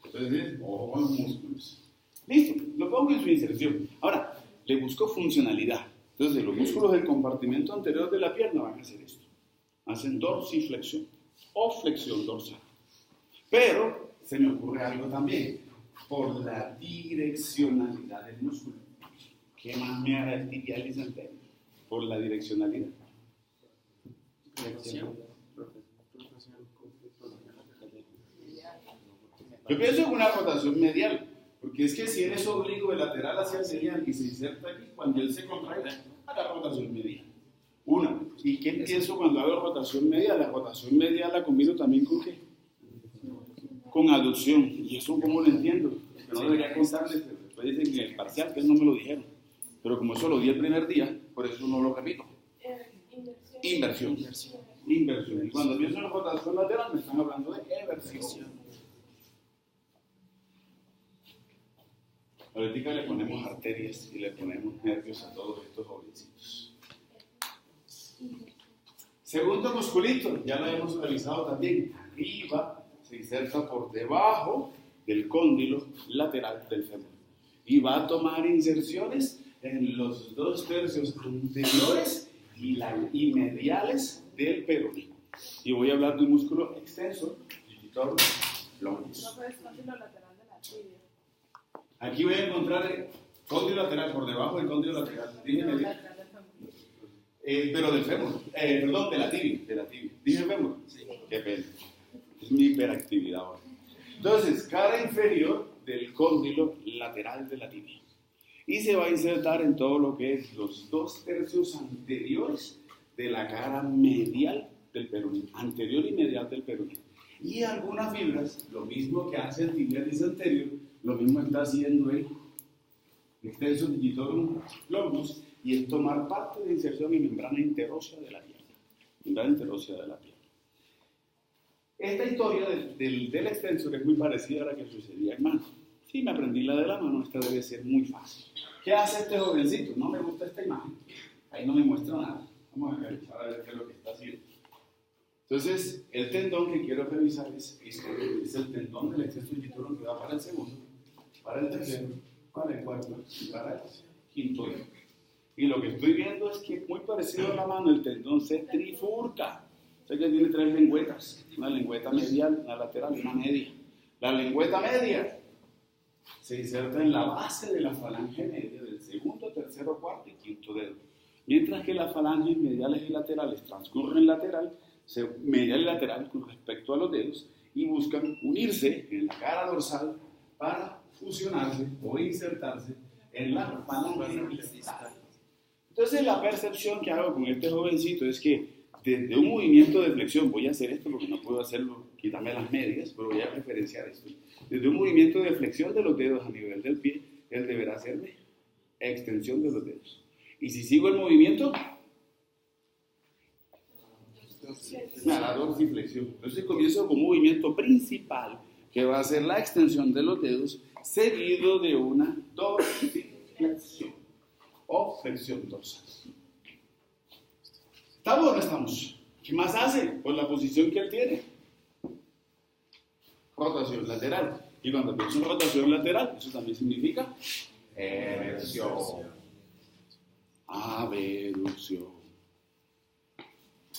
Speaker 1: Entonces, ojo con los músculos. Listo, lo pongo en su inserción. Ahora, le busco funcionalidad. Entonces, los músculos del compartimento anterior de la pierna van a hacer esto. Hacen dorsiflexión o flexión dorsal. Pero se me ocurre algo también. Por la direccionalidad del músculo. ¿Qué más me hará el tibialis anterior? Por la direccionalidad. Yo pienso en una rotación medial, porque es que si eres oblicuo de lateral hacia el medial y se inserta aquí, cuando él se contrae, haga rotación medial. Una. ¿Y qué pienso cuando hago rotación medial? La rotación medial la combino también con ¿qué? Con aducción. ¿Y eso cómo lo entiendo? Que no debería contarles, pero después dicen que en el parcial que no me lo dijeron. Pero como eso lo di el primer día, por eso no lo repito. Inversión. Y cuando pienso en rotación lateral, me están hablando de eversión. Ahorita le ponemos arterias y le ponemos nervios a todos estos jovencitos. Segundo musculito, ya lo hemos revisado también. Arriba se inserta por debajo del cóndilo lateral del fémur. Y va a tomar inserciones en los 2/3 anteriores y mediales del peroné. Y voy a hablar de un músculo extenso, digitor longus.
Speaker 3: No puedes cóndilo lateral de la tibia.
Speaker 1: Aquí voy a encontrar el cóndilo lateral, por debajo del cóndilo lateral. Dije medial. Pero del fémur, perdón, de la tibia. Dije fémur. Sí. Qué pena. Es mi hiperactividad ahora. Entonces, cara inferior del cóndilo lateral de la tibia. Y se va a insertar en todo lo que es los 2/3 anteriores de la cara medial del peroné, anterior y medial del peroné. Y algunas fibras, lo mismo que hace el tibialis anterior, lo mismo está haciendo el extensor digitorum longus, y es tomar parte de inserción en membrana interósea de la pierna. Membrana interósea de la pierna. Esta historia del extensor es muy parecida a la que sucedía en mano. Sí, me aprendí la de la mano, esta debe ser muy fácil. ¿Qué hace este jovencito? No me gusta esta imagen. Ahí no me muestra nada. Vamos a ver qué es lo que está haciendo. Entonces, el tendón que quiero revisar es el tendón del extensor digitorum que va para el segundo, para el tercero, para el cuarto y para el quinto dedo. Y lo que estoy viendo es que muy parecido a la mano, el tendón se trifurca. O sea que tiene 3 lengüetas, una lengüeta medial, una lateral y una media. La lengüeta media se inserta en la base de la falange media del segundo, tercero, cuarto y quinto dedo. Mientras que las falanges mediales y laterales transcurren medial y lateral con respecto a los dedos y buscan unirse en la cara dorsal para fusionarse o insertarse en la falange distal. Entonces la percepción que hago con este jovencito es que desde un movimiento de flexión, voy a hacer esto porque no puedo hacerlo, quitarme las medias, pero voy a referenciar esto. Desde un movimiento de flexión de los dedos a nivel del pie, él deberá hacerme extensión de los dedos. Y si sigo el movimiento, la dorsiflexión. Entonces comienzo con un movimiento principal que va a ser la extensión de los dedos, seguido de una dorsiflexión o flexión dorsal. ¿Estamos o no estamos? ¿Qué más hace? Pues la posición que él tiene. Rotación lateral. Y cuando pienso en rotación lateral, eso también significa eversión. Abducción.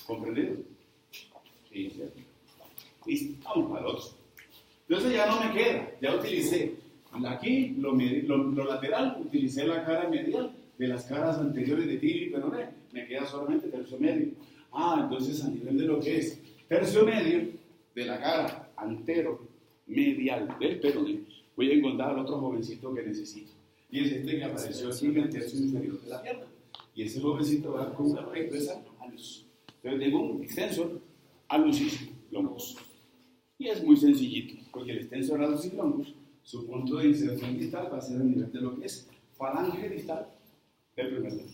Speaker 1: ¿Comprendido? Sí, ¿cierto? Y vamos para el otro. Entonces ya no me queda. Ya utilicé aquí lo lateral, utilicé la cara medial de las caras anteriores de tibia y peroné. Me queda solamente tercio medio. Entonces a nivel de lo que es tercio medio de la cara antero-medial del peroné, voy a encontrar al otro jovencito que necesito. Y es este que apareció aquí en el tercio inferior de la pierna. Y ese jovencito va con una represa alus. Entonces tengo un extensor alucis longus. Y es muy sencillito, porque el extensor alucis longus, su punto de inserción distal va a ser a nivel de lo que es falange distal del primer dedo.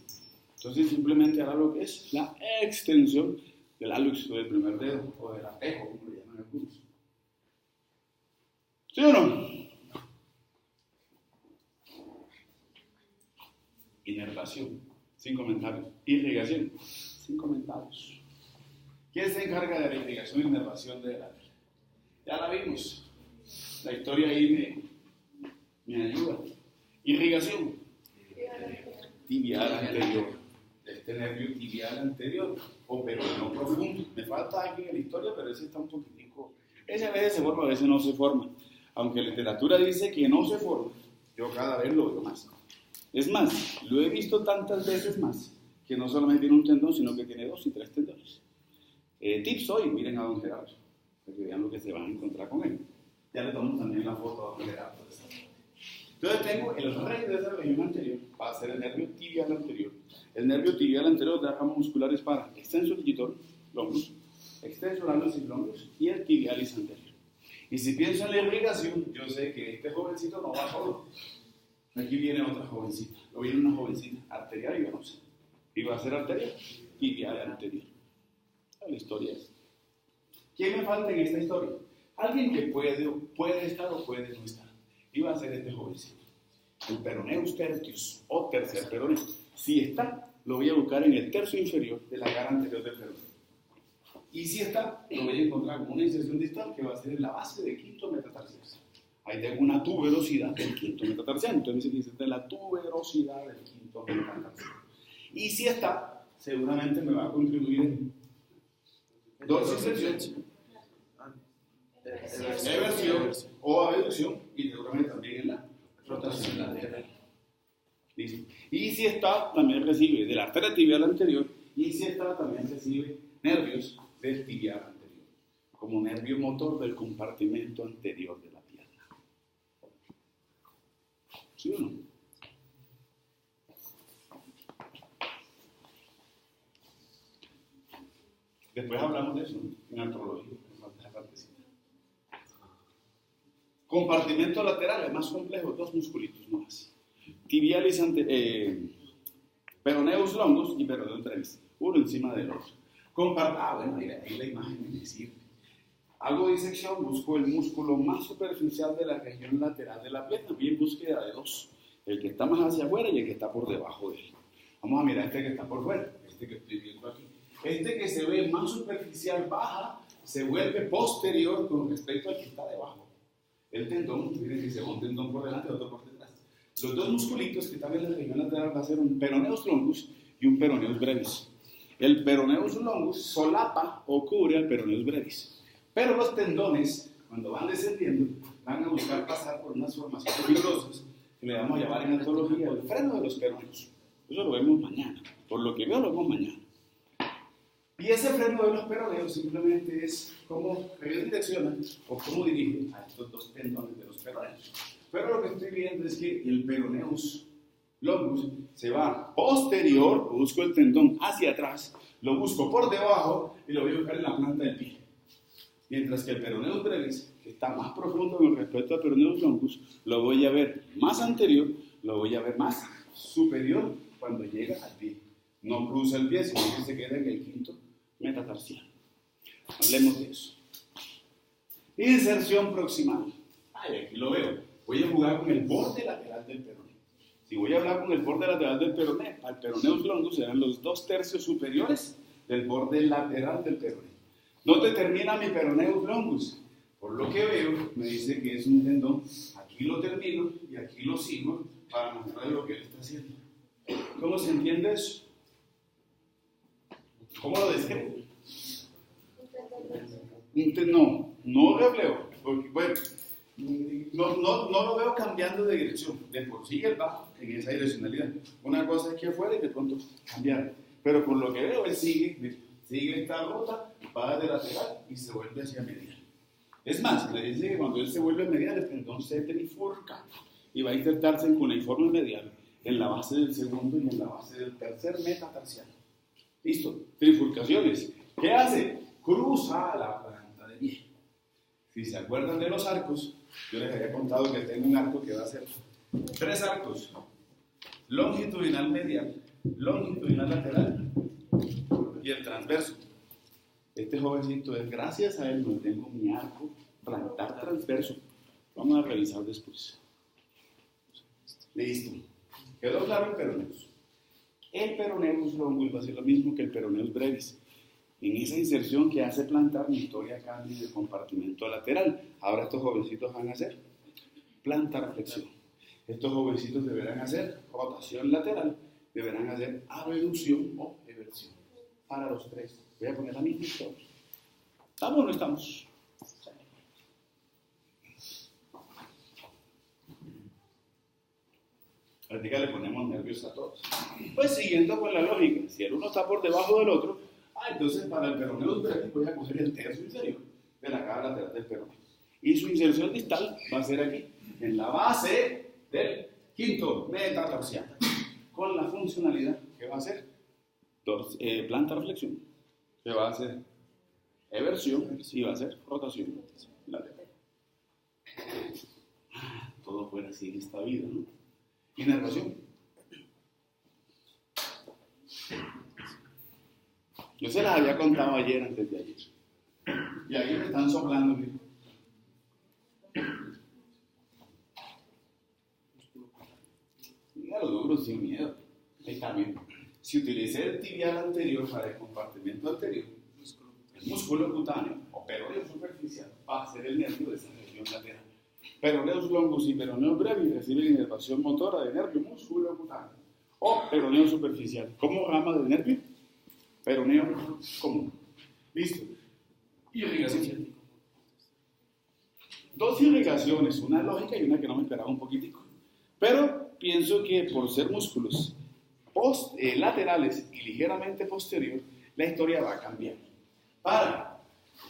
Speaker 1: Entonces simplemente hará lo que es la extensión del hallux del primer dedo, o del apejo, como le llaman algunos. ¿Sí o no? Inervación, sin comentarios. Irrigación, sin comentarios. ¿Quién se encarga de la irrigación y inervación de la? Ya la vimos. La historia ahí me ayuda. Irrigación. Tibial anterior. Este nervio tibial anterior, pero no profundo. Me falta aquí en la historia, pero ese está un poquitico. Ese a veces se forma, a veces no se forma. Aunque la literatura dice que no se forma, yo cada vez lo veo más. Es más, lo he visto tantas veces más, que no solamente tiene un tendón, sino que tiene 2 y 3 tendones. Tips hoy, miren a don Gerardo, para que vean lo que se van a encontrar con él. Ya le tomo también la foto a don Gerardo. Entonces tengo el rey de esa región anterior, va a ser el nervio tibial anterior. El nervio tibial anterior da ramas musculares para extensor digitorum longus, extensor alucis longus y el tibialis anterior. Y si pienso en la irrigación, yo sé que este jovencito no va solo. Aquí viene otra jovencita, o viene una jovencita arterial y venosa. Y va a ser arterial, tibial anterior. La historia es. ¿Quién me falta en esta historia? Alguien que puede estar o puede no estar. Y va a ser este jovencito. El peroneus tertius o tercer peroné. Si está, lo voy a buscar en el tercio inferior de la cara anterior del peroné. Y si está, lo voy a encontrar con una inserción distal que va a ser en la base del quinto metatarsiano. Ahí tengo una tuberosidad del quinto metatarsiano. Entonces dice que la tuberosidad del quinto metatarsiano. Y si está, seguramente me va a contribuir en dorsiflexión, eversión o abducción y seguramente también en la rotación lateral. ¿Listo? Y si está, también recibe de la arteria tibial anterior y si está, también recibe nervios del tibial anterior. como nervio motor del compartimento anterior de la pierna. ¿Sí o no? Después hablamos de eso, ¿no? En artrología. Compartimento lateral, es más complejo, dos musculitos nomás. Tibialis peroneus longus y peroneus brevis, uno encima del otro. Bueno, mira, ahí la imagen me sirve. Hago disección, busco el músculo más superficial de la región lateral de la pierna, y en búsqueda de dos, el que está más hacia afuera y el que está por debajo de él. Vamos a mirar este que está por fuera, este que estoy viendo aquí. Este que se ve más superficial baja, se vuelve posterior con respecto al que está debajo. El tendón, miren que se va un tendón por delante y otro por detrás. Los dos musculitos que están en la región lateral va a ser un peroneus longus y un peroneus brevis. El peroneus longus solapa o cubre al peroneus brevis. Pero los tendones, cuando van descendiendo, van a buscar pasar por unas formaciones fibrosas que le vamos a llamar en artrología el freno de los peroneus. Eso lo vemos mañana. Por lo que veo, lo vemos mañana. Y ese freno de los peroneos simplemente es cómo redirecciona o cómo dirige a estos dos tendones de los peroneos. Pero lo que estoy viendo es que el peroneus longus se va posterior, busco el tendón hacia atrás, lo busco por debajo y lo voy a buscar en la planta del pie. Mientras que el peroneus brevis, que está más profundo con respecto al peroneus longus, lo voy a ver más anterior, lo voy a ver más superior cuando llega al pie. No cruza el pie, sino que se queda en el quinto metatarsial. Hablemos de eso. Inserción proximal. Aquí lo veo. Voy a jugar con el borde lateral del peroné. Si voy a hablar con el borde lateral del peroné, al peroneus longus serán los 2/3 superiores del borde lateral del peroné. ¿Dónde termina mi peroneus longus? Por lo que veo, me dice que es un tendón. Aquí lo termino y aquí lo sigo para mostrar lo que él está haciendo. ¿Cómo se entiende eso? ¿Cómo lo describo? No reflejo, porque bueno, no lo veo cambiando de dirección. De por sí él va en esa direccionalidad. Una cosa es que afuera y de pronto cambiar. Pero por lo que veo, él sigue esta ruta, va de lateral y se vuelve hacia medial. Es más, le dice que cuando él se vuelve medial, el tendón se trifurca y va a insertarse en cuneiforme medial en la base del segundo y en la base del tercer metatarsial. Listo, trifurcaciones. ¿Qué hace? Cruza la planta de pie. Si se acuerdan de los arcos, yo les había contado que tengo un arco que va a ser 3 arcos. Longitudinal medial, longitudinal lateral y el transverso. Este jovencito es, gracias a él, no tengo mi arco plantar transverso. Vamos a revisar después. Listo. ¿Quedó claro el peroneus? El peroneus longus va a ser lo mismo que el peroneus brevis. En esa inserción que hace plantar, mi historia cambia en el compartimento lateral. Ahora estos jovencitos van a hacer plantar flexión. Estos jovencitos deberán hacer rotación lateral, deberán hacer abducción o eversión. Para los 3. Voy a poner la misma historia. ¿Estamos o no estamos? Ahorita le ponemos nervios a todos. Pues siguiendo con la lógica, si el uno está por debajo del otro, entonces para el peroneus brevis voy a coger el tercio inferior de la cara lateral del peroneo. Y su inserción distal va a ser aquí, en la base del quinto metatarsial, con la funcionalidad que va a ser plantar flexión, que va a hacer eversión y va a ser rotación lateral. Todo fuera así en esta vida, ¿no? Inervación. Yo se las había contado ayer, antes de ayer. Y ahí me están soplando. Dígalo duro, sin miedo. Ahí está bien. Si utilicé el tibial anterior para el compartimento anterior, el músculo cutáneo o peroneo superficial va a ser el nervio de esa región lateral. Peroneus longus y peroneus brevis reciben inervación motora de nervio músculo cutáneo o peroneo superficial. ¿Cómo rama del nervio? Peroneo común. Listo. Irrigación. 2 irrigaciones, una lógica y una que no me esperaba un poquitico. Pero pienso que por ser músculos laterales y ligeramente posterior, la historia va a cambiar. Para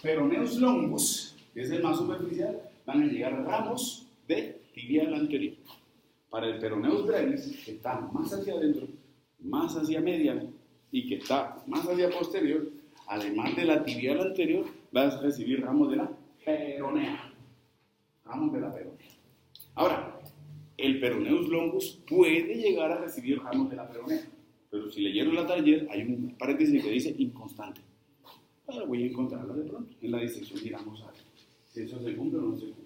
Speaker 1: peroneus longus, que es el más superficial, van a llegar ramos de tibial anterior. Para el peroneus brevis, que está más hacia adentro, más hacia medial y que está más hacia posterior, además de la tibial anterior, vas a recibir ramos de la peronea. Ramos de la peronea. Ahora, el peroneus longus puede llegar a recibir ramos de la peronea, pero si leyeron la taller, hay un paréntesis que dice inconstante. Ahora voy a encontrarla de pronto. En la disección miramos a ver si eso se cumple o no se cumple.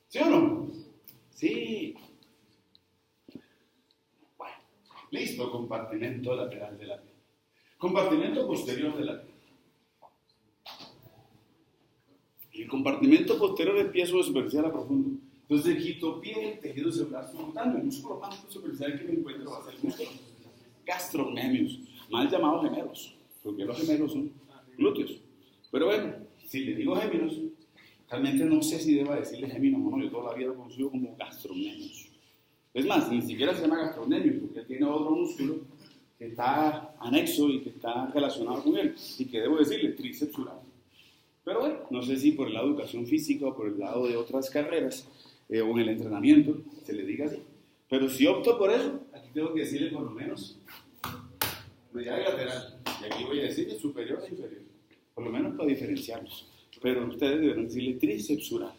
Speaker 1: ¿Sí o no? Sí. Bueno, listo, compartimento lateral de la piel. Compartimento posterior de la piel. El compartimento posterior empieza de superficial a profundo. Entonces quito piel, tejido celular subcutáneo. El músculo más superficial que me encuentro va a ser el músculo gastrocnemius, mal llamado gemelos, porque los gemelos son glúteos. Pero bueno, si le digo géminos, realmente no sé si deba decirle géminos o no. Yo toda la vida lo consigo como gastrocnemius. Es más, ni siquiera se llama gastrocnemius, porque tiene otro músculo que está anexo y que está relacionado con él, y que debo decirle tríceps sural. Pero bueno, no sé si por el lado de educación física o por el lado de otras carreras o en el entrenamiento se le diga así. Pero si opto por eso, aquí tengo que decirle por lo menos medial y lateral. Y aquí voy a decirle superior e inferior. Por lo menos para diferenciarlos. Pero ustedes deberán decirle tríceps sural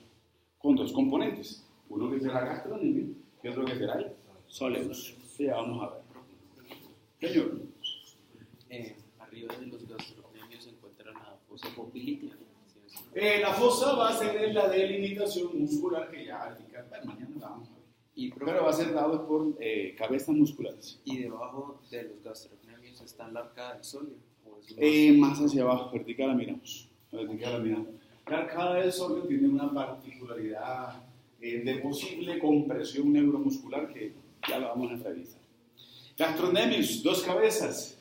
Speaker 1: con dos componentes. Uno que será gastrocnemio y otro que será el soleus. Ya vamos a ver. Señor.
Speaker 2: Arriba de los gastrocnemios se encuentra la fosa poplítea.
Speaker 1: La fosa va a ser la delimitación muscular que ya mañana la vamos a ver. Pero va a ser dado por cabezas musculares.
Speaker 2: Y debajo de los gastrocnemios está la arcada del sóleo.
Speaker 1: Más hacia abajo, vertical la miramos. La arcada del sóleo tiene una particularidad de posible compresión neuromuscular que ya la vamos a revisar. Gastrocnemius, dos cabezas.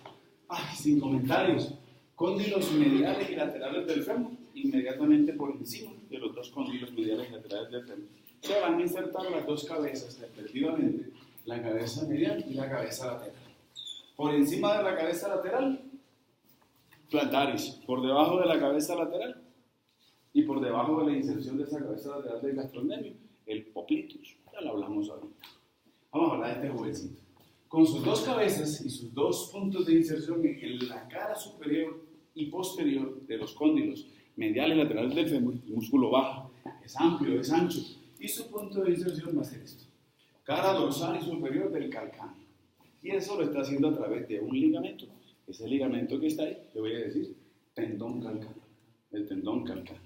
Speaker 1: Ay, sin comentarios. Cóndilos mediales y laterales del fémur, inmediatamente por encima de los dos cóndilos mediales y laterales del fémur. Se van a insertar las dos cabezas, respectivamente, la cabeza medial y la cabeza lateral. Por encima de la cabeza lateral, plantaris. Por debajo de la cabeza lateral y por debajo de la inserción de esa cabeza lateral del gastrocnemio, el poplitus. Ya lo hablamos ahorita. Vamos a hablar de este jovencito. Con sus dos cabezas y sus dos puntos de inserción en la cara superior y posterior de los cóndilos mediales y laterales del fémur, el músculo baja, es amplio, es ancho, y su punto de inserción va a ser esto: cara dorsal y superior del calcáneo. Y eso lo está haciendo a través de un ligamento. Ese ligamento que está ahí, le voy a decir, tendón calcáneo. El tendón calcáneo.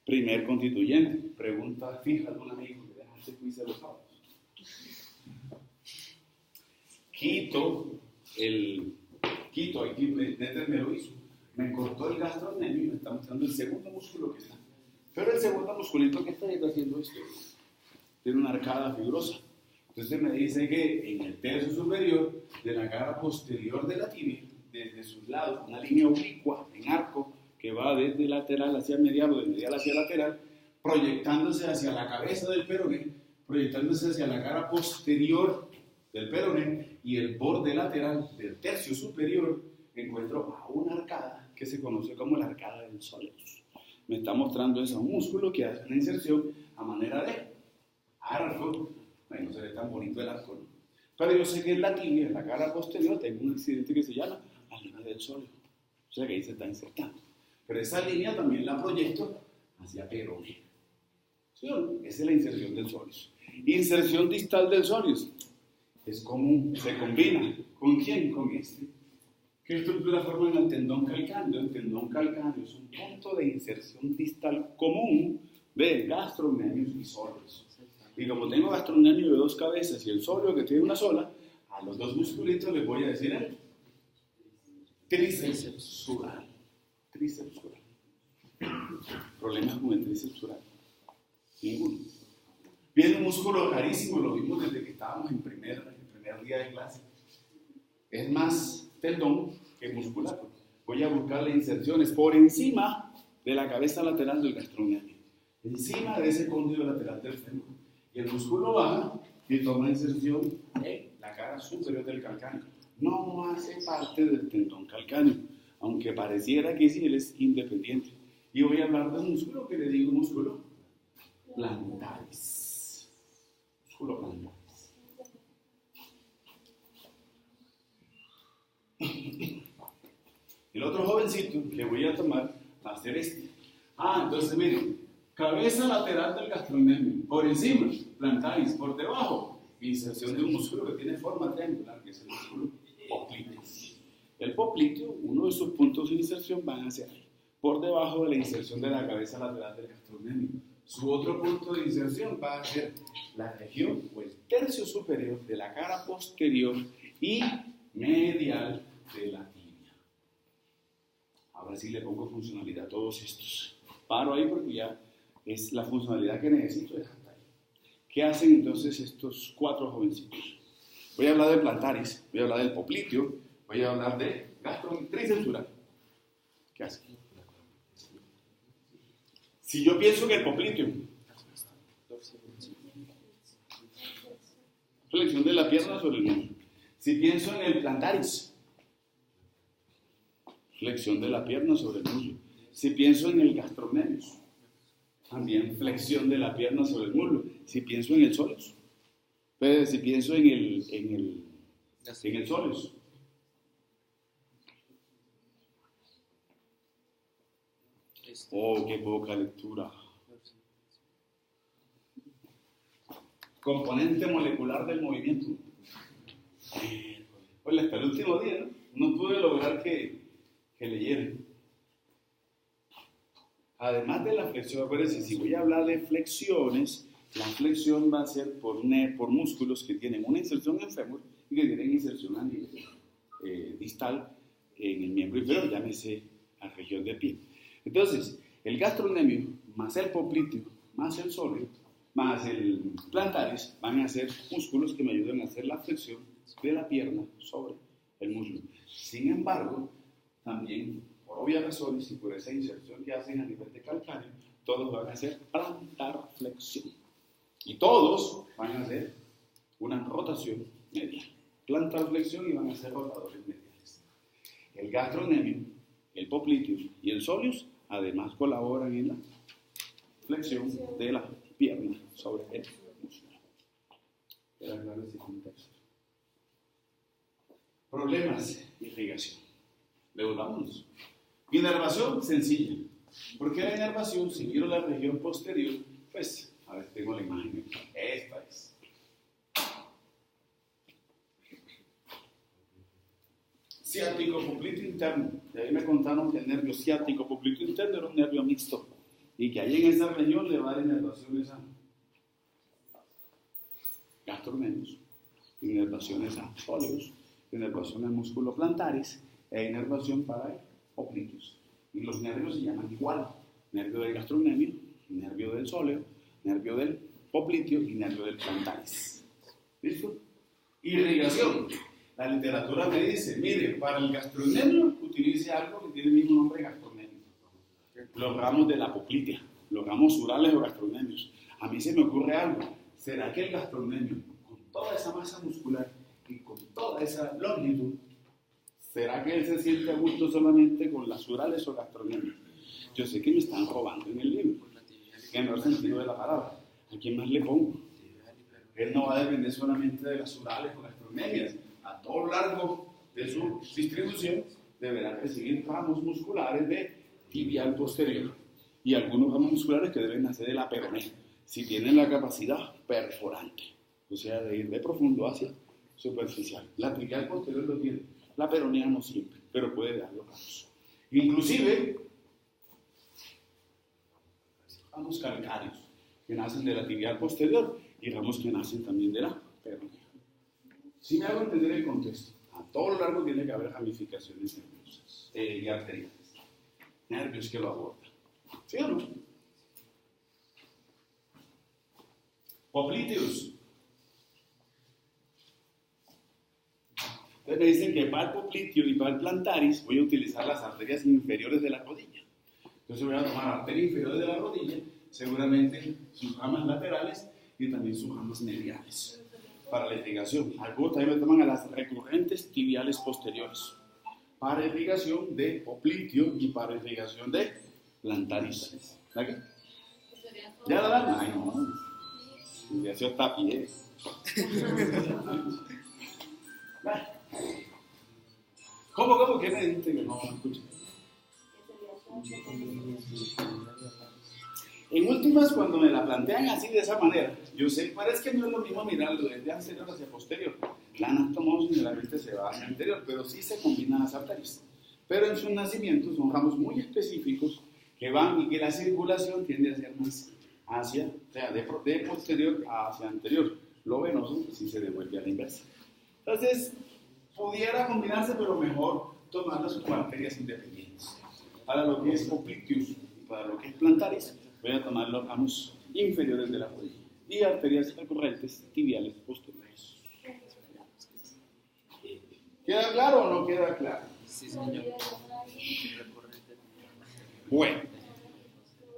Speaker 1: Primer constituyente, pregunta fija de un amigo que deja este quiz de los sábados. Quito, aquí Netter me lo hizo. Me cortó el gastrocnemio y me está mostrando el segundo músculo que está. Pero el segundo musculito que está haciendo esto tiene una arcada fibrosa. Entonces me dice que en el tercio superior de la cara posterior de la tibia, desde sus lados, una línea oblicua en arco que va desde lateral hacia medial o de medial hacia lateral, proyectándose hacia la cabeza del peroné, proyectándose hacia la cara posterior del peroné y el borde lateral del tercio superior, encuentro a una arcada que se conoce como la arcada del soleus. Me está mostrando eso, un músculo que hace una inserción a manera de arco. Bueno, no se ve tan bonito el arco, ¿no? Pero yo sé que en la tibia, en la cara posterior, tengo un accidente que se llama la línea del sóleo. O sea que ahí se está insertando. Pero esa línea también la proyecto hacia peroné. ¿Sí o no? Esa es la inserción del soleus. Inserción distal del soleus. Es común, se combina. ¿Con quién? Con este. ¿Qué estructura forman el tendón calcáneo? El tendón calcáneo es un punto de inserción distal común de gastrocnemius y sóleus. Y como tengo gastrocnemio de dos cabezas y el sóleo que tiene una sola, a los dos musculitos les voy a decir el tríceps sural. Tríceps sural. ¿Problemas con el tríceps sural? Ninguno. Viene un músculo rarísimo, lo vimos desde que estábamos en primer día de clase. Es más tendón que muscular. Voy a buscarle inserciones por encima de la cabeza lateral del gastrocnemio, encima de ese cóndilo lateral del fémur. Y el músculo baja y toma inserción en la cara superior del calcáneo. No hace parte del tendón calcáneo. aunque pareciera que sí, él es independiente. Y voy a hablar de un músculo que le digo músculo plantaris. Músculo plantaris. El otro jovencito que voy a tomar va a ser este. Entonces miren, cabeza lateral del gastrocnemio, por encima, plantaris, por debajo, inserción de un músculo que tiene forma triangular, que es el músculo popliteo. El popliteo, uno de sus puntos de inserción van hacia ahí, por debajo de la inserción de la cabeza lateral del gastrocnemio. Su otro punto de inserción va a ser la región o el tercio superior de la cara posterior y medial de la tibia. Ahora sí le pongo funcionalidad a todos estos. Paro ahí porque ya es la funcionalidad que necesito. Es hasta ahí. ¿Qué hacen entonces estos 4 jovencitos? Voy a hablar de plantaris, voy a hablar del popliteo, voy a hablar de gastrotricensural. ¿Qué hacen? Si yo pienso en el popliteo, flexión de la pierna sobre el muslo. Si pienso en el plantaris, flexión de la pierna sobre el muslo. Si pienso en el gastrocnemius, también flexión de la pierna sobre el muslo. Si pienso en el soleus, pues, si pienso en el soleus, qué poca lectura. Componente molecular del movimiento. Pues hasta el último día no pude lograr que leyeran. Además de la flexión, acuérdense, si voy a hablar de flexiones, la flexión va a ser por músculos que tienen una inserción en fémur y que tienen inserción a nivel distal en el miembro inferior, llámese la región de pie. Entonces, el gastrocnemio más el popliteo más el sóleo más el plantaris van a ser músculos que me ayudan a hacer la flexión de la pierna sobre el muslo. Sin embargo, también, por obvias razones y por esa inserción que hacen a nivel de calcáneo, todos van a hacer plantar flexión. Y todos van a hacer una rotación medial. Plantar flexión y van a ser rotadores mediales. El gastrocnemio, el popliteo y el soleus además colaboran en la flexión de la pierna sobre el muslo. Queda claro ese contexto. Problemas de irrigación. Devolvámonos. Inervación sencilla. ¿Por qué la inervación? Si miro la región posterior, pues, a ver, tengo la imagen. Esta es. Ciático popliteo interno. De ahí me contaron que el nervio ciático popliteo interno era un nervio mixto. Y que ahí en esa región le va a dar inervaciones a gastrocnemius, inervaciones a soleus, inervación al músculo plantaris e inervación para el popliteus. Y los nervios se llaman igual: nervio del gastrocnemio, nervio del sóleo, nervio del popliteo y nervio del plantaris. ¿Listo? Irrigación. La literatura me dice, mire, para el gastrocnemio utilice algo que tiene el mismo nombre, gastrocnemio. Los ramos de la poplitea, los ramos surales o gastrocnemios. A mí se me ocurre algo. ¿Será que el gastrocnemio, con toda esa masa muscular y con toda esa longitud, será que él se siente a gusto solamente con las surales o gastrocnemios? Yo sé que me están robando en el libro, en el sentido de la palabra. ¿A quién más le pongo? Él no va a depender solamente de las surales o gastrocnemias. A todo lo largo de su distribución deberá recibir ramos musculares de tibial posterior y algunos ramos musculares que deben nacer de la peronea, si tienen la capacidad perforante, o sea, de ir de profundo hacia superficial. La tibial posterior lo tiene, la peronea no siempre, pero puede dar los ramos. Inclusive, ramos calcáreos que nacen de la tibial posterior y ramos que nacen también de la peronea. Si me hago entender el contexto, a todo lo largo tiene que haber ramificaciones nerviosas y arteriales. Nervios que lo abordan. ¿Sí o no? Popliteus. Entonces me dicen que para el popliteo y para el plantaris voy a utilizar las arterias inferiores de la rodilla. Entonces voy a tomar arteria inferior de la rodilla, seguramente sus ramas laterales y también sus ramas mediales para la irrigación. Algunos también me toman a las recurrentes tibiales posteriores. para irrigación de popliteo y para irrigación de plantaris. ¿Aquí? ¿Ya la dan? Ay, no. Ya se está a pie. ¿Cómo? ¿Qué me dijiste que no escuché? En últimas, cuando me la plantean así de esa manera, yo sé, pero es que no es lo mismo mirarlo desde anterior hacia posterior. La anatomía generalmente se va hacia anterior, pero sí se combinan las arterias. Pero en sus nacimientos son ramos muy específicos que van y que la circulación tiende a ser más hacia, o sea, de posterior hacia anterior. Lo venoso sí se devuelve a la inversa. Entonces, pudiera combinarse, pero mejor tomando sus arterias independientes. Para lo que es popliteus y para lo que es plantaris, voy a tomar los ramos inferiores de la rodilla y arterias recurrentes tibiales posteriores. ¿Queda claro o no queda claro?
Speaker 2: Sí, señor.
Speaker 1: Bueno,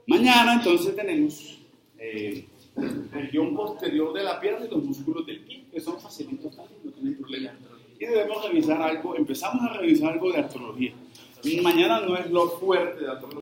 Speaker 1: mañana entonces tenemos región posterior de la pierna y los músculos del pie, que son facilitos también, no tienen problema. Y debemos revisar algo, empezamos a revisar algo de artrología. Mañana no es lo fuerte de artrología.